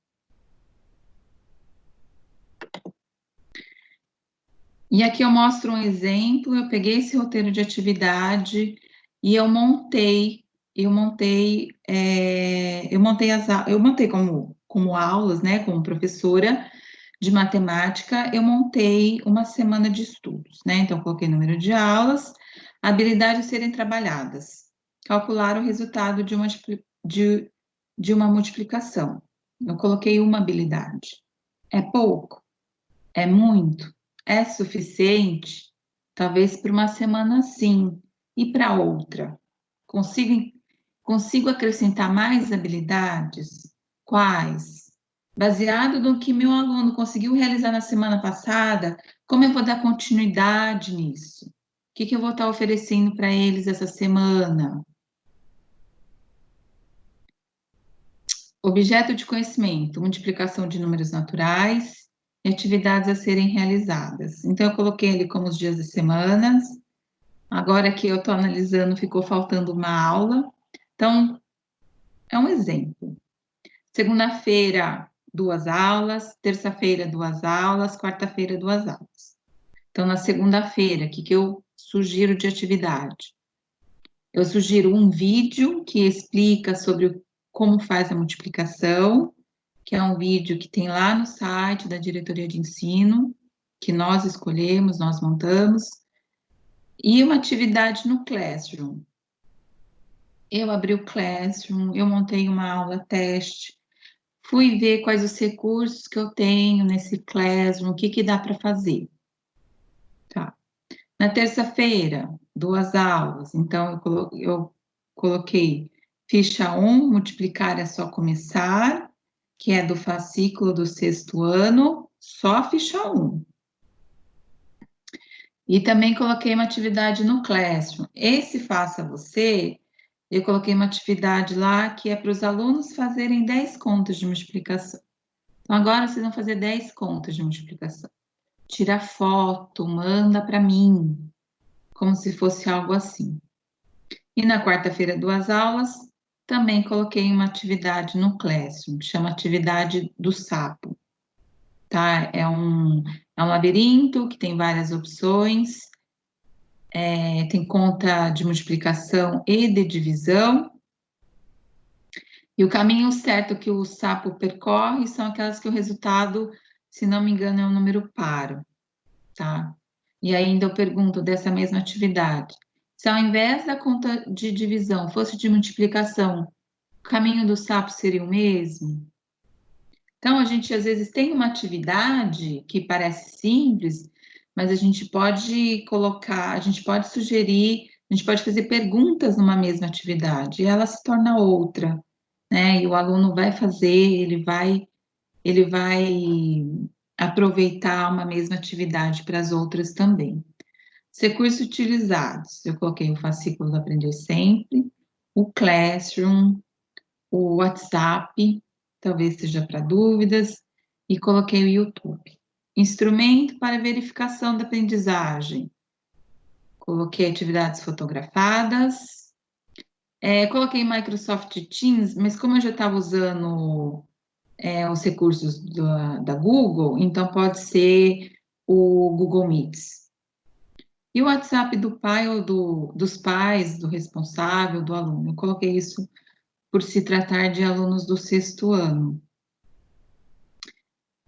E aqui eu mostro um exemplo, eu peguei esse roteiro de atividade e eu montei como aulas, né, como professora de matemática, eu montei uma semana de estudos, né? Então, coloquei número de aulas, habilidades a serem trabalhadas, calcular o resultado de uma multiplicação. Eu coloquei uma habilidade. É pouco? É muito? É suficiente? Talvez para uma semana sim, e para outra? Consigo acrescentar mais habilidades? Quais? Baseado no que meu aluno conseguiu realizar na semana passada, como eu vou dar continuidade nisso? O que eu vou estar oferecendo para eles essa semana? Objeto de conhecimento, multiplicação de números naturais e atividades a serem realizadas. Então, eu coloquei ali como os dias das semanas. Agora que eu estou analisando, ficou faltando uma aula. Então, é um exemplo. Segunda-feira, 2 aulas. Terça-feira, 2 aulas. Quarta-feira, 2 aulas. Então, na segunda-feira, o que eu sugiro de atividade? Eu sugiro um vídeo que explica sobre como faz a multiplicação, que é um vídeo que tem lá no site da Diretoria de Ensino, que nós escolhemos, nós montamos, e uma atividade no Classroom. Eu abri o Classroom, eu montei uma aula teste, fui ver quais os recursos que eu tenho nesse Classroom, o que dá para fazer. Tá. Na terça-feira, 2 aulas, então eu coloquei ficha 1, multiplicar é só começar, que é do fascículo do 6º ano, só ficha 1. E também coloquei uma atividade no Classroom. Esse Faça Você, eu coloquei uma atividade lá que é para os alunos fazerem 10 contas de multiplicação. Então, agora vocês vão fazer 10 contas de multiplicação. Tira foto, manda para mim, como se fosse algo assim. E na quarta-feira, 2 aulas, também coloquei uma atividade no Classroom, que chama Atividade do Sapo. tá? É um labirinto que tem várias opções, tem conta de multiplicação e de divisão, e o caminho certo que o sapo percorre são aquelas que o resultado, se não me engano, é um número par, tá? E ainda eu pergunto dessa mesma atividade, se ao invés da conta de divisão fosse de multiplicação, o caminho do sapo seria o mesmo? Então, a gente às vezes tem uma atividade que parece simples, mas a gente pode colocar, a gente pode sugerir, a gente pode fazer perguntas numa mesma atividade, e ela se torna outra, né? E o aluno vai fazer, ele vai aproveitar uma mesma atividade para as outras também. Os recursos utilizados, eu coloquei o fascículo do Aprender Sempre, o Classroom, o WhatsApp, talvez seja para dúvidas, e coloquei o YouTube. Instrumento para verificação da aprendizagem. Coloquei atividades fotografadas. Coloquei Microsoft Teams, mas como eu já estava usando os recursos da Google, então pode ser o Google Meets. E o WhatsApp do pai ou dos pais, do responsável, do aluno. Eu coloquei isso por se tratar de alunos do 6º ano.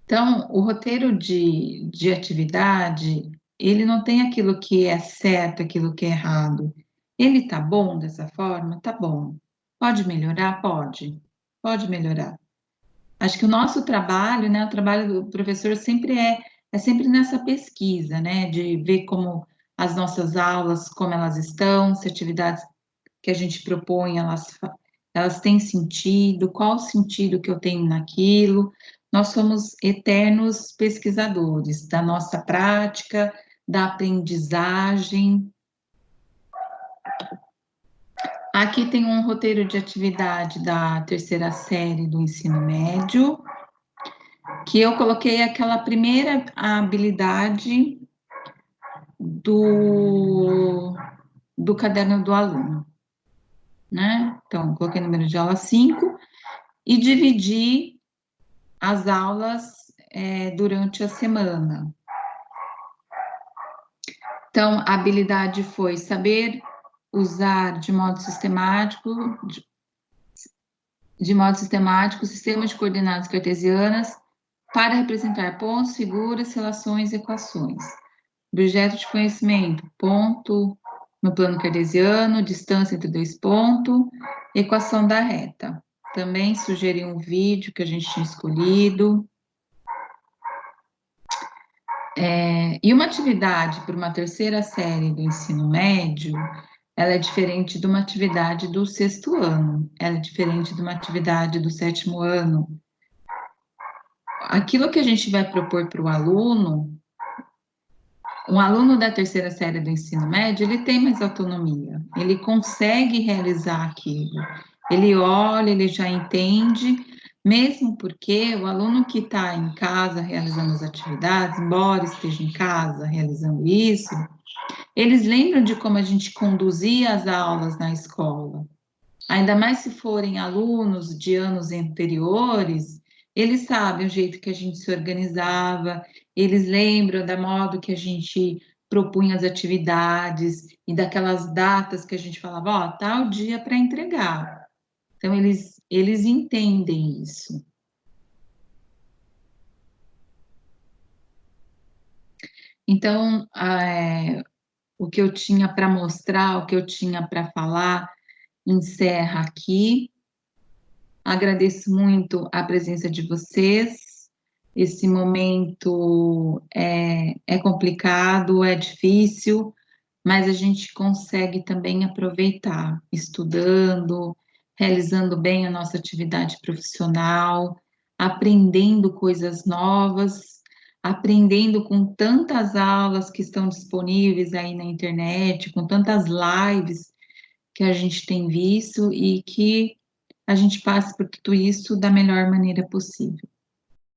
Então, o roteiro de atividade, ele não tem aquilo que é certo, aquilo que é errado. Ele tá bom dessa forma? Tá bom. Pode melhorar? Pode. Pode melhorar. Acho que o nosso trabalho, né, o trabalho do professor sempre é sempre nessa pesquisa, né, de ver como as nossas aulas, como elas estão, se atividades que a gente propõe, elas têm sentido, qual o sentido que eu tenho naquilo. Nós somos eternos pesquisadores da nossa prática, da aprendizagem. Aqui tem um roteiro de atividade da 3ª série do ensino médio, que eu coloquei aquela primeira habilidade do caderno do aluno, né? Então, coloquei o número de aula 5 e dividi as aulas durante a semana. Então, a habilidade foi saber usar de modo sistemático sistemas de coordenadas cartesianas para representar pontos, figuras, relações e equações. Objeto de conhecimento, ponto no plano cartesiano, distância entre 2 pontos, equação da reta. Também sugeri um vídeo que a gente tinha escolhido. E uma atividade para uma 3ª série do ensino médio, ela é diferente de uma atividade do 6º ano, ela é diferente de uma atividade do 7º ano. Aquilo que a gente vai propor para o aluno, um aluno da 3ª série do ensino médio, ele tem mais autonomia, ele consegue realizar aquilo, ele olha, ele já entende, mesmo porque o aluno que está em casa realizando as atividades, embora esteja em casa realizando isso, eles lembram de como a gente conduzia as aulas na escola. Ainda mais se forem alunos de anos anteriores, eles sabem o jeito que a gente se organizava, eles lembram da modo que a gente propunha as atividades e daquelas datas que a gente falava, ó, tal dia para entregar. Então, eles entendem isso. Então, o que eu tinha para mostrar, o que eu tinha para falar, encerra aqui. Agradeço muito a presença de vocês. Esse momento é complicado, é difícil, mas a gente consegue também aproveitar, estudando, realizando bem a nossa atividade profissional, aprendendo coisas novas, aprendendo com tantas aulas que estão disponíveis aí na internet, com tantas lives que a gente tem visto e que a gente passe por tudo isso da melhor maneira possível.